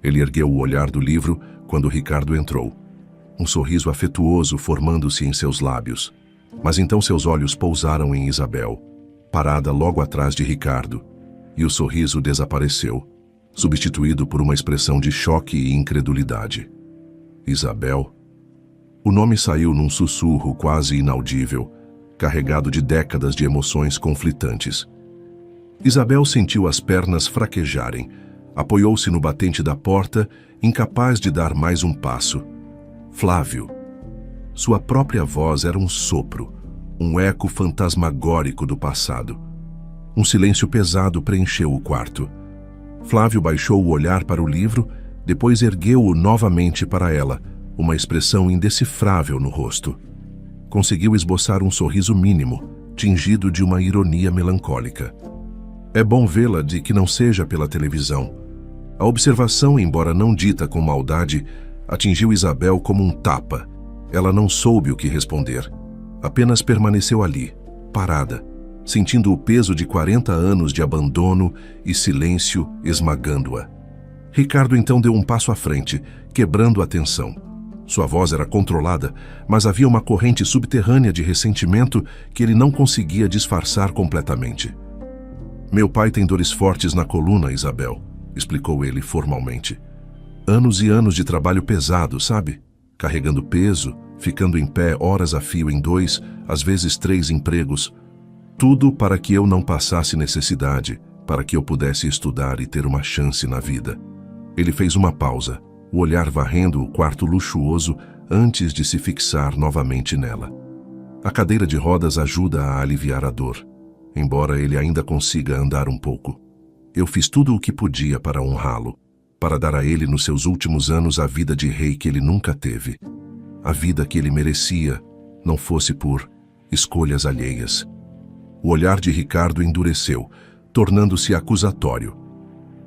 Ele ergueu o olhar do livro quando Ricardo entrou. Um sorriso afetuoso formando-se em seus lábios. Mas então seus olhos pousaram em Isabel, parada logo atrás de Ricardo, e o sorriso desapareceu, substituído por uma expressão de choque e incredulidade. Isabel? O nome saiu num sussurro quase inaudível, carregado de décadas de emoções conflitantes. Isabel sentiu as pernas fraquejarem, apoiou-se no batente da porta, incapaz de dar mais um passo. Flávio. Sua própria voz era um sopro, um eco fantasmagórico do passado. Um silêncio pesado preencheu o quarto. Flávio baixou o olhar para o livro, depois ergueu-o novamente para ela, uma expressão indecifrável no rosto. Conseguiu esboçar um sorriso mínimo, tingido de uma ironia melancólica. É bom vê-la de que não seja pela televisão. A observação, embora não dita com maldade, atingiu Isabel como um tapa. Ela não soube o que responder. Apenas permaneceu ali, parada, sentindo o peso de 40 anos de abandono e silêncio esmagando-a. Ricardo então deu um passo à frente, quebrando a tensão. Sua voz era controlada, mas havia uma corrente subterrânea de ressentimento que ele não conseguia disfarçar completamente. Meu pai tem dores fortes na coluna, Isabel, explicou ele formalmente. Anos e anos de trabalho pesado, sabe? Carregando peso, ficando em pé horas a fio em 2, às vezes 3 empregos. Tudo para que eu não passasse necessidade, para que eu pudesse estudar e ter uma chance na vida. Ele fez uma pausa, o olhar varrendo o quarto luxuoso antes de se fixar novamente nela. A cadeira de rodas ajuda a aliviar a dor, embora ele ainda consiga andar um pouco. Eu fiz tudo o que podia para honrá-lo, para dar a ele nos seus últimos anos a vida de rei que ele nunca teve. A vida que ele merecia, não fosse por escolhas alheias. O olhar de Ricardo endureceu, tornando-se acusatório.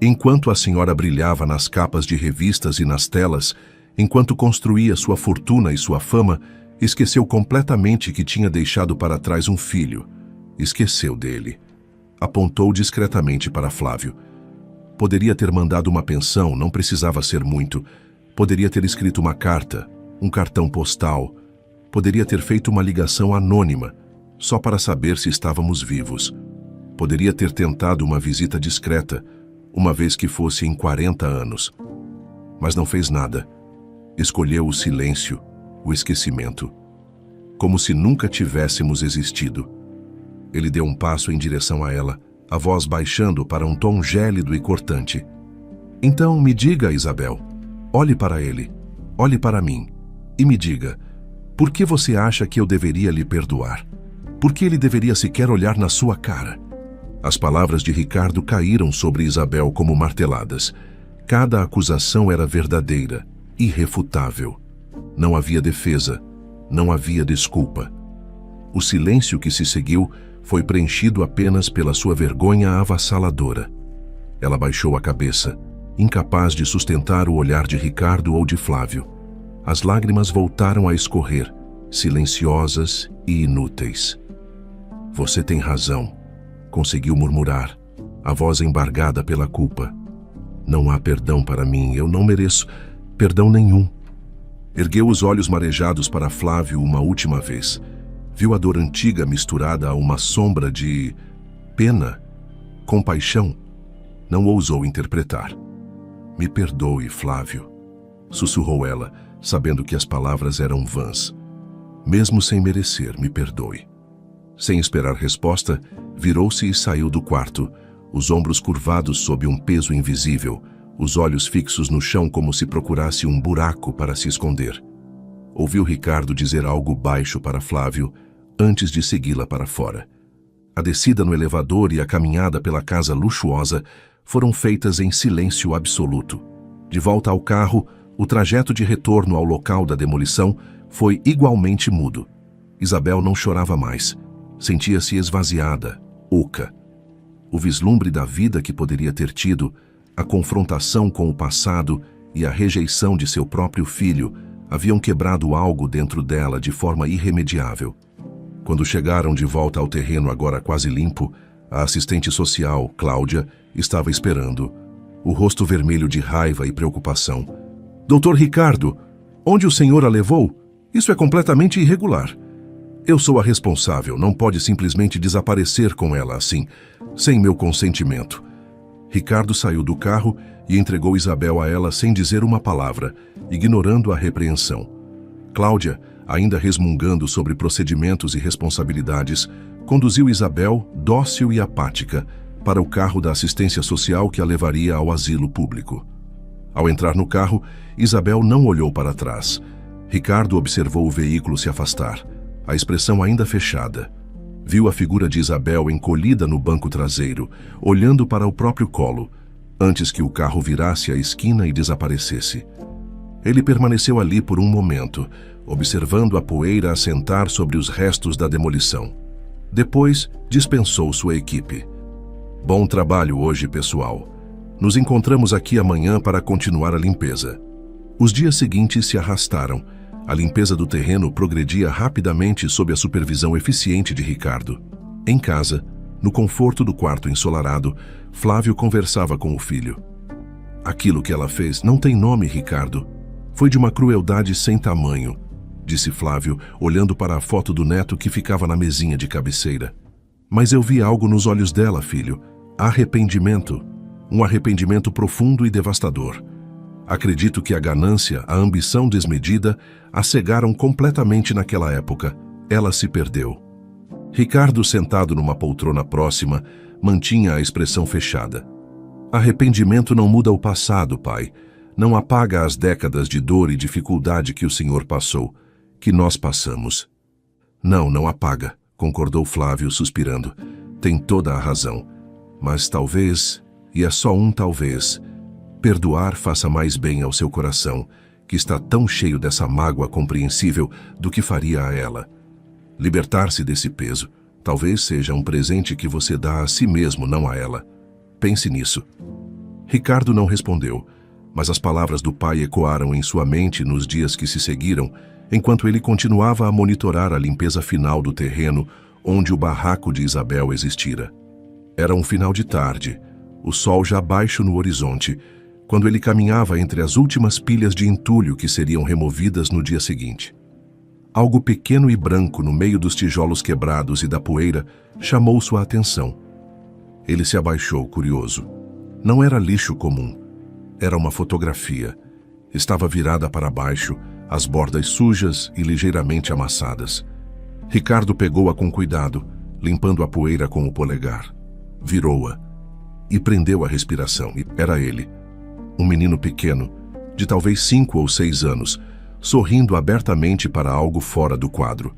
Enquanto a senhora brilhava nas capas de revistas e nas telas, enquanto construía sua fortuna e sua fama, esqueceu completamente que tinha deixado para trás um filho. Esqueceu dele. Apontou discretamente para Flávio. Poderia ter mandado uma pensão, não precisava ser muito. Poderia ter escrito uma carta, um cartão postal. Poderia ter feito uma ligação anônima, só para saber se estávamos vivos. Poderia ter tentado uma visita discreta, uma vez que fosse em 40 anos. Mas não fez nada. Escolheu o silêncio, o esquecimento. Como se nunca tivéssemos existido. Ele deu um passo em direção a ela, a voz baixando para um tom gélido e cortante. Então me diga, Isabel, olhe para ele, olhe para mim, e me diga, por que você acha que eu deveria lhe perdoar? Por que ele deveria sequer olhar na sua cara? As palavras de Ricardo caíram sobre Isabel como marteladas. Cada acusação era verdadeira, irrefutável. Não havia defesa, não havia desculpa. O silêncio que se seguiu foi preenchido apenas pela sua vergonha avassaladora. Ela baixou a cabeça, incapaz de sustentar o olhar de Ricardo ou de Flávio. As lágrimas voltaram a escorrer, silenciosas e inúteis. Você tem razão, conseguiu murmurar, a voz embargada pela culpa. Não há perdão para mim, eu não mereço perdão nenhum. Ergueu os olhos marejados para Flávio uma última vez. Viu a dor antiga misturada a uma sombra de pena, compaixão. Não ousou interpretar. Me perdoe, Flávio, sussurrou ela, sabendo que as palavras eram vãs. Mesmo sem merecer, me perdoe. Sem esperar resposta, virou-se e saiu do quarto, os ombros curvados sob um peso invisível, os olhos fixos no chão como se procurasse um buraco para se esconder. Ouviu Ricardo dizer algo baixo para Flávio, antes de segui-la para fora. A descida no elevador e a caminhada pela casa luxuosa foram feitas em silêncio absoluto. De volta ao carro, o trajeto de retorno ao local da demolição foi igualmente mudo. Isabel não chorava mais. Sentia-se esvaziada, oca. O vislumbre da vida que poderia ter tido, a confrontação com o passado e a rejeição de seu próprio filho haviam quebrado algo dentro dela de forma irremediável. Quando chegaram de volta ao terreno agora quase limpo, a assistente social, Cláudia, estava esperando, o rosto vermelho de raiva e preocupação. Doutor Ricardo, onde o senhor a levou? Isso é completamente irregular. Eu sou a responsável, não pode simplesmente desaparecer com ela assim, sem meu consentimento. Ricardo saiu do carro e entregou Isabel a ela sem dizer uma palavra, ignorando a repreensão. Cláudia, ainda resmungando sobre procedimentos e responsabilidades, conduziu Isabel, dócil e apática, para o carro da assistência social que a levaria ao asilo público. Ao entrar no carro, Isabel não olhou para trás. Ricardo observou o veículo se afastar. a expressão ainda fechada. Viu a figura de Isabel encolhida no banco traseiro, olhando para o próprio colo, antes que o carro virasse a esquina e desaparecesse. Ele permaneceu ali por um momento, observando a poeira assentar sobre os restos da demolição. Depois, dispensou sua equipe. Bom trabalho hoje, pessoal. Nos encontramos aqui amanhã para continuar a limpeza. Os dias seguintes se arrastaram. A limpeza do terreno progredia rapidamente sob a supervisão eficiente de Ricardo. Em casa, no conforto do quarto ensolarado, Flávio conversava com o filho. Aquilo que ela fez não tem nome, Ricardo. Foi de uma crueldade sem tamanho, disse Flávio, olhando para a foto do neto que ficava na mesinha de cabeceira. Mas eu vi algo nos olhos dela, filho. Arrependimento. Um arrependimento profundo e devastador. Acredito que a ganância, a ambição desmedida, a cegaram completamente naquela época. Ela se perdeu. Ricardo, sentado numa poltrona próxima, mantinha a expressão fechada. Arrependimento não muda o passado, pai. Não apaga as décadas de dor e dificuldade que o senhor passou, que nós passamos. Não apaga, concordou Flávio, suspirando. Tem toda a razão. Mas talvez, e é só um talvez, perdoar faça mais bem ao seu coração, que está tão cheio dessa mágoa compreensível, do que faria a ela. Libertar-se desse peso, talvez seja um presente que você dá a si mesmo, não a ela. Pense nisso. Ricardo não respondeu, mas as palavras do pai ecoaram em sua mente nos dias que se seguiram, enquanto ele continuava a monitorar a limpeza final do terreno onde o barraco de Isabel existira. Era um final de tarde, o sol já baixo no horizonte, quando ele caminhava entre as últimas pilhas de entulho que seriam removidas no dia seguinte. Algo pequeno e branco no meio dos tijolos quebrados e da poeira chamou sua atenção. Ele se abaixou, curioso. Não era lixo comum. Era uma fotografia. Estava virada para baixo, as bordas sujas e ligeiramente amassadas. Ricardo pegou-a com cuidado, limpando a poeira com o polegar. Virou-a e prendeu a respiração. Era ele, um menino pequeno, de talvez 5 ou 6 anos, sorrindo abertamente para algo fora do quadro.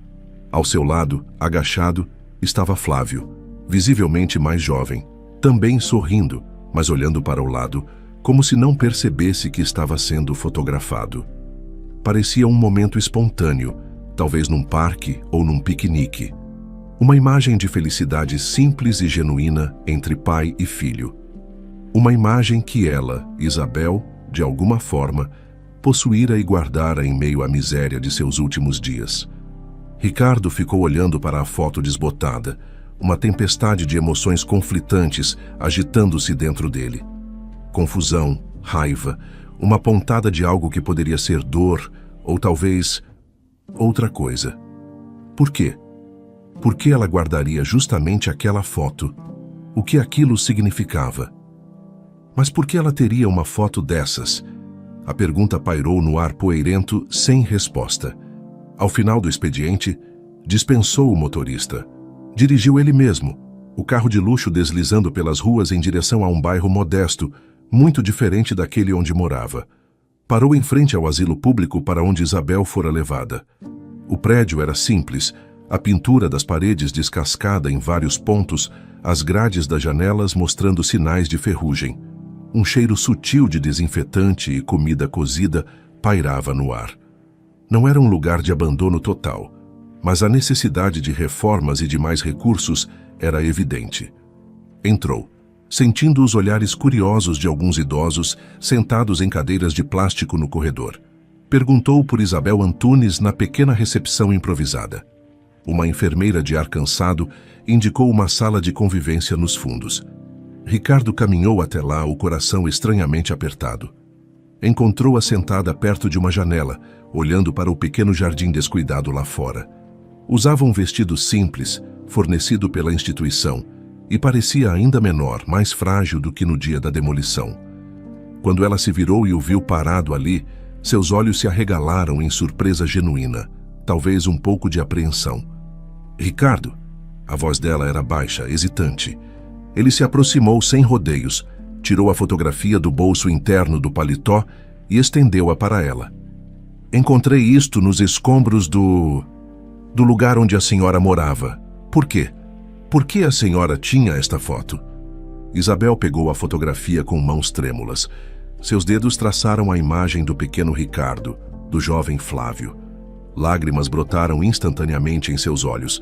Ao seu lado, agachado, estava Flávio, visivelmente mais jovem, também sorrindo, mas olhando para o lado, como se não percebesse que estava sendo fotografado. Parecia um momento espontâneo, talvez num parque ou num piquenique. Uma imagem de felicidade simples e genuína entre pai e filho. Uma imagem que ela, Isabel, de alguma forma, possuíra e guardara em meio à miséria de seus últimos dias. Ricardo ficou olhando para a foto desbotada, uma tempestade de emoções conflitantes agitando-se dentro dele. Confusão, raiva, uma pontada de algo que poderia ser dor, ou talvez outra coisa. Por quê? Por que ela guardaria justamente aquela foto? O que aquilo significava? Mas por que ela teria uma foto dessas? A pergunta pairou no ar poeirento, sem resposta. Ao final do expediente, dispensou o motorista. Dirigiu ele mesmo, o carro de luxo deslizando pelas ruas em direção a um bairro modesto, muito diferente daquele onde morava. Parou em frente ao asilo público para onde Isabel fora levada. O prédio era simples, a pintura das paredes descascada em vários pontos, as grades das janelas mostrando sinais de ferrugem. Um cheiro sutil de desinfetante e comida cozida pairava no ar. Não era um lugar de abandono total, mas a necessidade de reformas e de mais recursos era evidente. Entrou, sentindo os olhares curiosos de alguns idosos sentados em cadeiras de plástico no corredor. Perguntou por Isabel Antunes na pequena recepção improvisada. Uma enfermeira de ar cansado indicou uma sala de convivência nos fundos. Ricardo caminhou até lá, o coração estranhamente apertado. Encontrou-a sentada perto de uma janela, olhando para o pequeno jardim descuidado lá fora. Usava um vestido simples, fornecido pela instituição, e parecia ainda menor, mais frágil do que no dia da demolição. Quando ela se virou e o viu parado ali, seus olhos se arregalaram em surpresa genuína, talvez um pouco de apreensão. Ricardo! A voz dela era baixa, hesitante. Ele se aproximou sem rodeios, tirou a fotografia do bolso interno do paletó e estendeu-a para ela. Encontrei isto nos escombros do... do lugar onde a senhora morava. Por quê? Por que a senhora tinha esta foto? Isabel pegou a fotografia com mãos trêmulas. Seus dedos traçaram a imagem do pequeno Ricardo, do jovem Flávio. Lágrimas brotaram instantaneamente em seus olhos,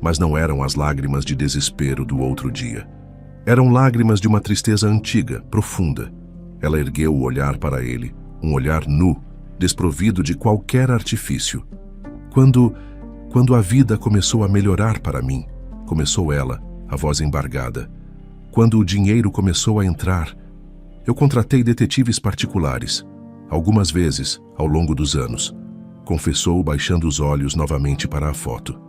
mas não eram as lágrimas de desespero do outro dia. Eram lágrimas de uma tristeza antiga, profunda. Ela ergueu o olhar para ele, um olhar nu, desprovido de qualquer artifício. Quando a vida começou a melhorar para mim, começou ela, a voz embargada. Quando o dinheiro começou a entrar, eu contratei detetives particulares, algumas vezes, ao longo dos anos, confessou baixando os olhos novamente para a foto.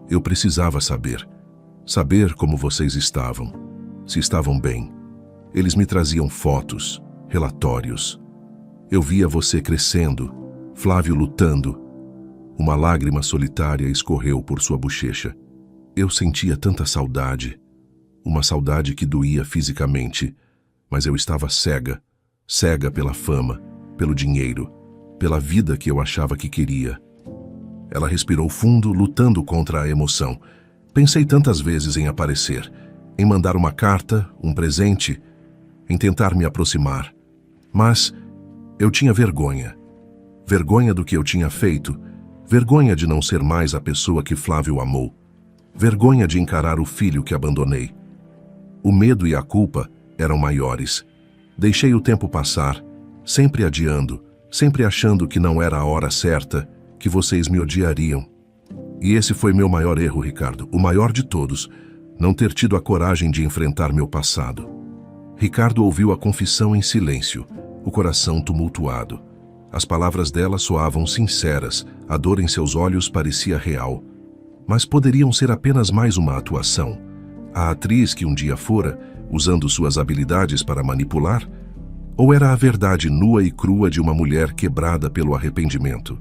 Eu precisava saber como vocês estavam, se estavam bem. Eles me traziam fotos, relatórios. Eu via você crescendo, Flávio lutando. Uma lágrima solitária escorreu por sua bochecha. Eu sentia tanta saudade, uma saudade que doía fisicamente, mas eu estava cega pela fama, pelo dinheiro, pela vida que eu achava que queria. Ela respirou fundo, lutando contra a emoção. Pensei tantas vezes em aparecer, em mandar uma carta, um presente, em tentar me aproximar. Mas eu tinha vergonha. Vergonha do que eu tinha feito, vergonha de não ser mais a pessoa que Flávio amou, vergonha de encarar o filho que abandonei. O medo e a culpa eram maiores. Deixei o tempo passar, sempre adiando, sempre achando que não era a hora certa, que vocês me odiariam. E esse foi meu maior erro, Ricardo, o maior de todos, não ter tido a coragem de enfrentar meu passado. Ricardo ouviu a confissão em silêncio, o coração tumultuado. As palavras dela soavam sinceras, a dor em seus olhos parecia real. Mas poderiam ser apenas mais uma atuação. A atriz que um dia fora, usando suas habilidades para manipular? Ou era a verdade nua e crua de uma mulher quebrada pelo arrependimento?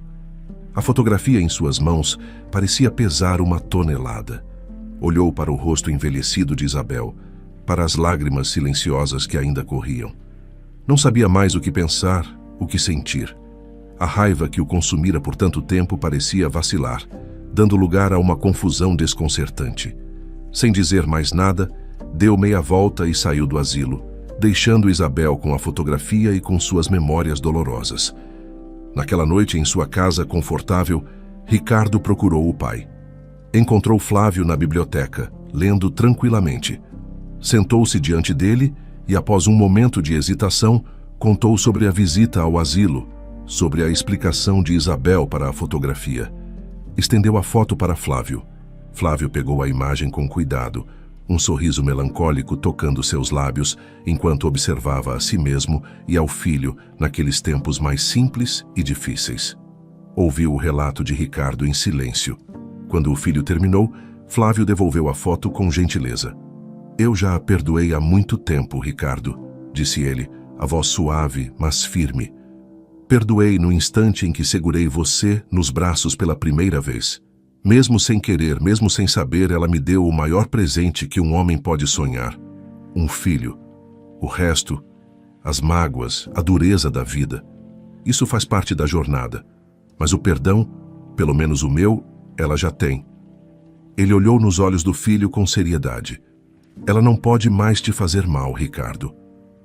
A fotografia em suas mãos parecia pesar uma tonelada. Olhou para o rosto envelhecido de Isabel, para as lágrimas silenciosas que ainda corriam. Não sabia mais o que pensar, o que sentir. A raiva que o consumira por tanto tempo parecia vacilar, dando lugar a uma confusão desconcertante. Sem dizer mais nada, deu meia volta e saiu do asilo, deixando Isabel com a fotografia e com suas memórias dolorosas. Naquela noite, em sua casa confortável, Ricardo procurou o pai. Encontrou Flávio na biblioteca, lendo tranquilamente. Sentou-se diante dele e, após um momento de hesitação, contou sobre a visita ao asilo, sobre a explicação de Isabel para a fotografia. Estendeu a foto para Flávio. Flávio pegou a imagem com cuidado, um sorriso melancólico tocando seus lábios, enquanto observava a si mesmo e ao filho naqueles tempos mais simples e difíceis. Ouviu o relato de Ricardo em silêncio. Quando o filho terminou, Flávio devolveu a foto com gentileza. "Eu já a perdoei há muito tempo, Ricardo", disse ele, a voz suave, mas firme. "Perdoei no instante em que segurei você nos braços pela primeira vez. Mesmo sem querer, mesmo sem saber, ela me deu o maior presente que um homem pode sonhar. Um filho. O resto, as mágoas, a dureza da vida. Isso faz parte da jornada. Mas o perdão, pelo menos o meu, ela já tem." Ele olhou nos olhos do filho com seriedade. "Ela não pode mais te fazer mal, Ricardo.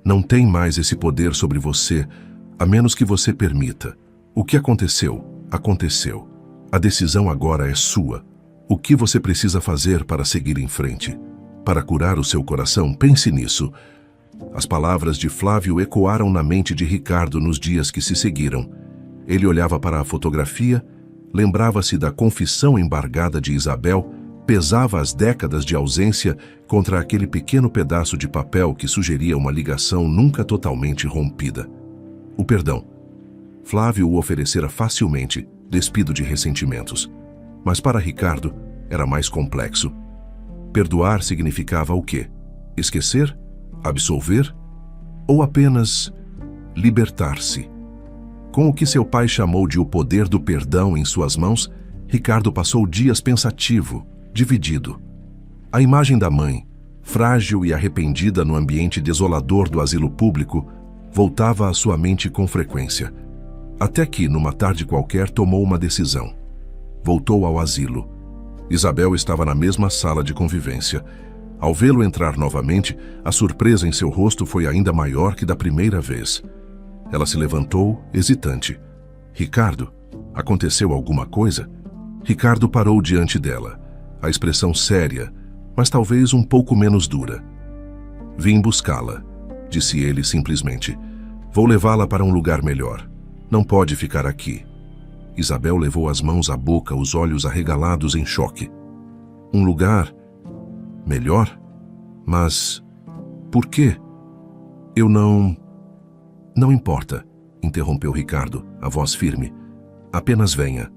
Não tem mais esse poder sobre você, a menos que você permita. O que aconteceu, aconteceu. A decisão agora é sua. O que você precisa fazer para seguir em frente? Para curar o seu coração, pense nisso." As palavras de Flávio ecoaram na mente de Ricardo nos dias que se seguiram. Ele olhava para a fotografia, lembrava-se da confissão embargada de Isabel, pesava as décadas de ausência contra aquele pequeno pedaço de papel que sugeria uma ligação nunca totalmente rompida. O perdão. Flávio o oferecera facilmente, despido de ressentimentos. Mas para Ricardo era mais complexo. Perdoar significava o quê? Esquecer? Absolver? Ou apenas libertar-se? Com o que seu pai chamou de o poder do perdão em suas mãos, Ricardo passou dias pensativo, dividido. A imagem da mãe, frágil e arrependida no ambiente desolador do asilo público, voltava à sua mente com frequência. Até que, numa tarde qualquer, tomou uma decisão. voltou ao asilo. Isabel estava na mesma sala de convivência. Ao vê-lo entrar novamente, a surpresa em seu rosto foi ainda maior que da primeira vez. Ela se levantou, hesitante. Ricardo, aconteceu alguma coisa? Ricardo parou diante dela, a expressão séria, mas talvez um pouco menos dura. Vim buscá-la, disse ele simplesmente. Vou levá-la para um lugar melhor. Não pode ficar aqui. Isabel levou as mãos à boca, os olhos arregalados em choque. Um lugar melhor? Mas por quê? Eu não... Não importa, interrompeu Ricardo, a voz firme. Apenas venha.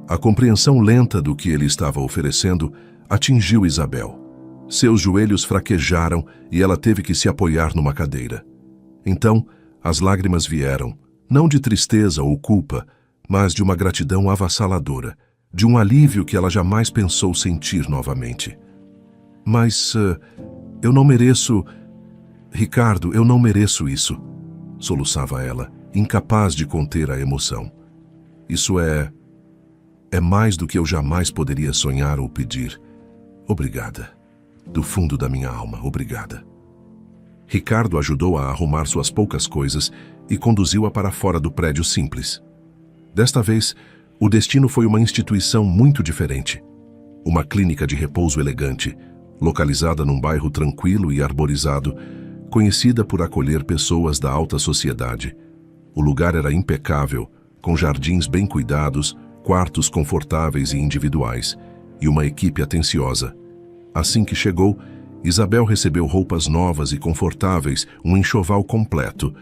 A compreensão lenta do que ele estava oferecendo atingiu Isabel. Seus joelhos fraquejaram e ela teve que se apoiar numa cadeira. Então, as lágrimas vieram, não de tristeza ou culpa, mas de uma gratidão avassaladora, de um alívio que ela jamais pensou sentir novamente. Mas eu não mereço... Ricardo, eu não mereço isso, soluçava ela, incapaz de conter a emoção. Isso é mais do que eu jamais poderia sonhar ou pedir. Obrigada. Do fundo da minha alma, obrigada. Ricardo ajudou a arrumar suas poucas coisas e conduziu-a para fora do prédio simples. Desta vez, o destino foi uma instituição muito diferente. Uma clínica de repouso elegante, localizada num bairro tranquilo e arborizado, conhecida por acolher pessoas da alta sociedade. O lugar era impecável, com jardins bem cuidados, quartos confortáveis e individuais, e uma equipe atenciosa. Assim que chegou, Isabel recebeu roupas novas e confortáveis, um enxoval completo.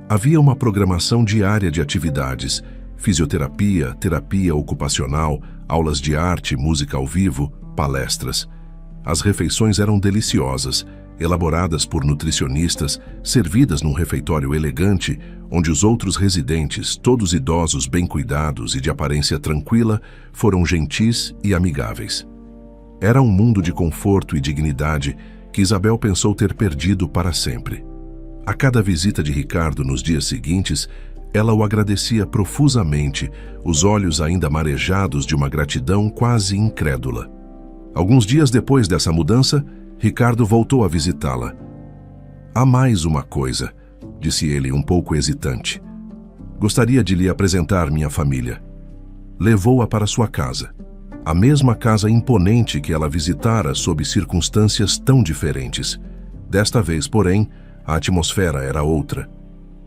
Havia uma programação diária de atividades, fisioterapia, terapia ocupacional, aulas de arte, música ao vivo, palestras. As refeições eram deliciosas, elaboradas por nutricionistas, servidas num refeitório elegante, onde os outros residentes, todos idosos bem cuidados e de aparência tranquila, foram gentis e amigáveis. Era um mundo de conforto e dignidade que Isabel pensou ter perdido para sempre. A cada visita de Ricardo nos dias seguintes, ela o agradecia profusamente, os olhos ainda marejados de uma gratidão quase incrédula. Alguns dias depois dessa mudança, Ricardo voltou a visitá-la. Há mais uma coisa, disse ele um pouco hesitante. Gostaria de lhe apresentar minha família. Levou-a para sua casa. A mesma casa imponente que ela visitara sob circunstâncias tão diferentes. Desta vez, porém, a atmosfera era outra.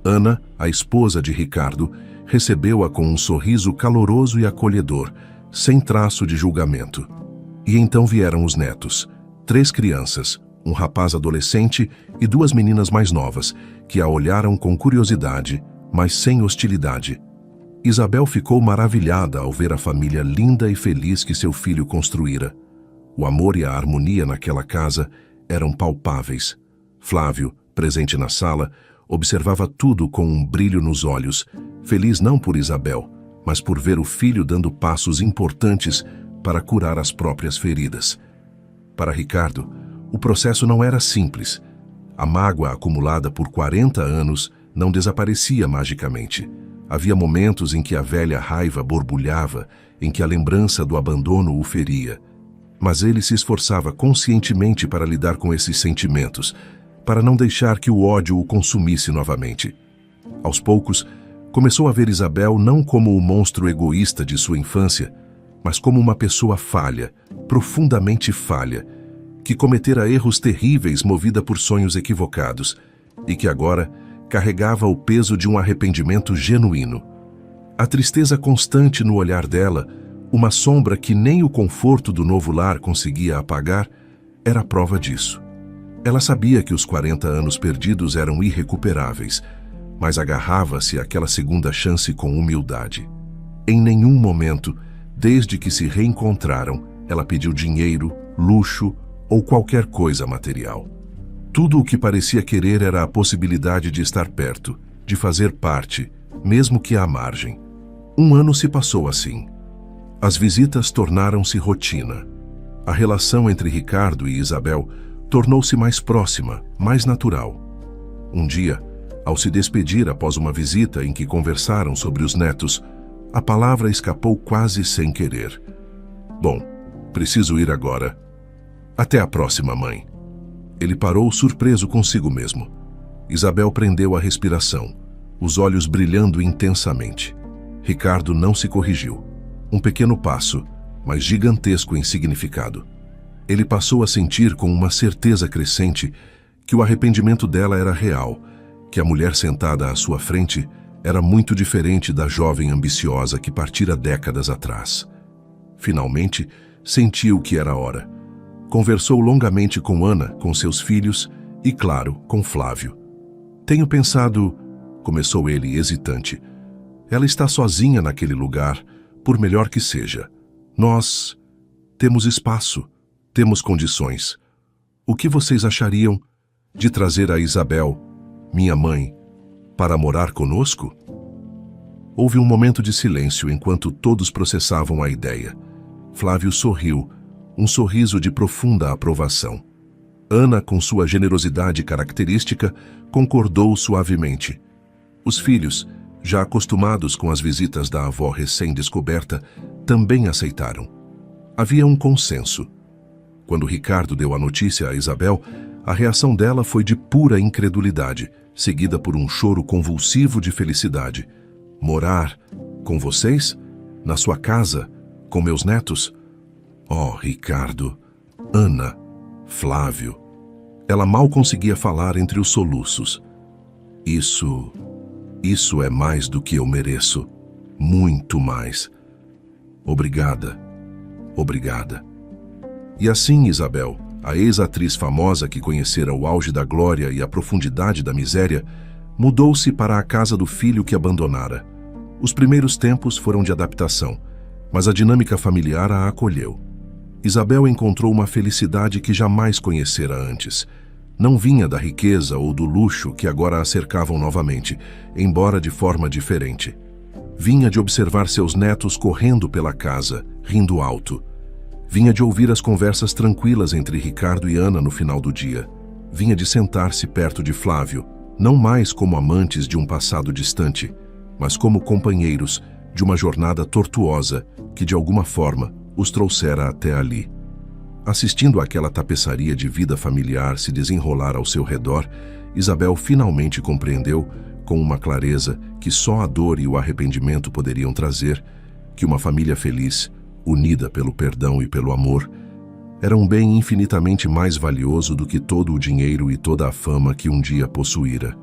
Ana, a esposa de Ricardo, recebeu-a com um sorriso caloroso e acolhedor, sem traço de julgamento. E então vieram os netos, 3 crianças, um rapaz adolescente e 2 meninas mais novas, que a olharam com curiosidade, mas sem hostilidade. Isabel ficou maravilhada ao ver a família linda e feliz que seu filho construíra. O amor e a harmonia naquela casa eram palpáveis. Flávio, presente na sala, observava tudo com um brilho nos olhos, feliz não por Isabel, mas por ver o filho dando passos importantes para curar as próprias feridas. Para Ricardo, o processo não era simples. A mágoa acumulada por 40 anos não desaparecia magicamente. Havia momentos em que a velha raiva borbulhava, em que a lembrança do abandono o feria. Mas ele se esforçava conscientemente para lidar com esses sentimentos, para não deixar que o ódio o consumisse novamente. Aos poucos, começou a ver Isabel não como o monstro egoísta de sua infância, mas como uma pessoa falha, profundamente falha, que cometera erros terríveis movida por sonhos equivocados, e que agora carregava o peso de um arrependimento genuíno. A tristeza constante no olhar dela, uma sombra que nem o conforto do novo lar conseguia apagar, era prova disso. Ela sabia que os 40 anos perdidos eram irrecuperáveis, mas agarrava-se àquela segunda chance com humildade. Em nenhum momento, desde que se reencontraram, ela pediu dinheiro, luxo ou qualquer coisa material. Tudo o que parecia querer era a possibilidade de estar perto, de fazer parte, mesmo que à margem. 1 ano se passou assim. As visitas tornaram-se rotina. A relação entre Ricardo e Isabel tornou-se mais próxima, mais natural. Um dia, ao se despedir após uma visita em que conversaram sobre os netos, a palavra escapou quase sem querer. Bom, preciso ir agora. Até a próxima, mãe. Ele parou surpreso consigo mesmo. Isabel prendeu a respiração, os olhos brilhando intensamente. Ricardo não se corrigiu. Um pequeno passo, mas gigantesco em significado. Ele passou a sentir com uma certeza crescente que o arrependimento dela era real, que a mulher sentada à sua frente era muito diferente da jovem ambiciosa que partira décadas atrás. Finalmente, sentiu que era hora. Conversou longamente com Ana, com seus filhos e, claro, com Flávio. Tenho pensado, começou ele hesitante. Ela está sozinha naquele lugar, por melhor que seja. Nós temos espaço, temos condições. O que vocês achariam de trazer a Isabel, minha mãe, para morar conosco? Houve um momento de silêncio enquanto todos processavam a ideia. Flávio sorriu, um sorriso de profunda aprovação. Ana, com sua generosidade característica, concordou suavemente. Os filhos, já acostumados com as visitas da avó recém-descoberta, também aceitaram. Havia um consenso. Quando Ricardo deu a notícia a Isabel, a reação dela foi de pura incredulidade, seguida por um choro convulsivo de felicidade. Morar com vocês? Na sua casa? Com meus netos? Oh, Ricardo, Ana, Flávio. Ela mal conseguia falar entre os soluços. Isso é mais do que eu mereço. Muito mais. Obrigada. Obrigada. E assim, Isabel, a ex-atriz famosa que conhecera o auge da glória e a profundidade da miséria, mudou-se para a casa do filho que abandonara. Os primeiros tempos foram de adaptação, mas a dinâmica familiar a acolheu. Isabel encontrou uma felicidade que jamais conhecera antes. Não vinha da riqueza ou do luxo que agora a cercavam novamente, embora de forma diferente. Vinha de observar seus netos correndo pela casa, rindo alto. Vinha de ouvir as conversas tranquilas entre Ricardo e Ana no final do dia. Vinha de sentar-se perto de Flávio, não mais como amantes de um passado distante, mas como companheiros de uma jornada tortuosa que, de alguma forma, os trouxera até ali. Assistindo àquela tapeçaria de vida familiar se desenrolar ao seu redor, Isabel finalmente compreendeu, com uma clareza que só a dor e o arrependimento poderiam trazer, que uma família feliz, unida pelo perdão e pelo amor, era um bem infinitamente mais valioso do que todo o dinheiro e toda a fama que um dia possuíra.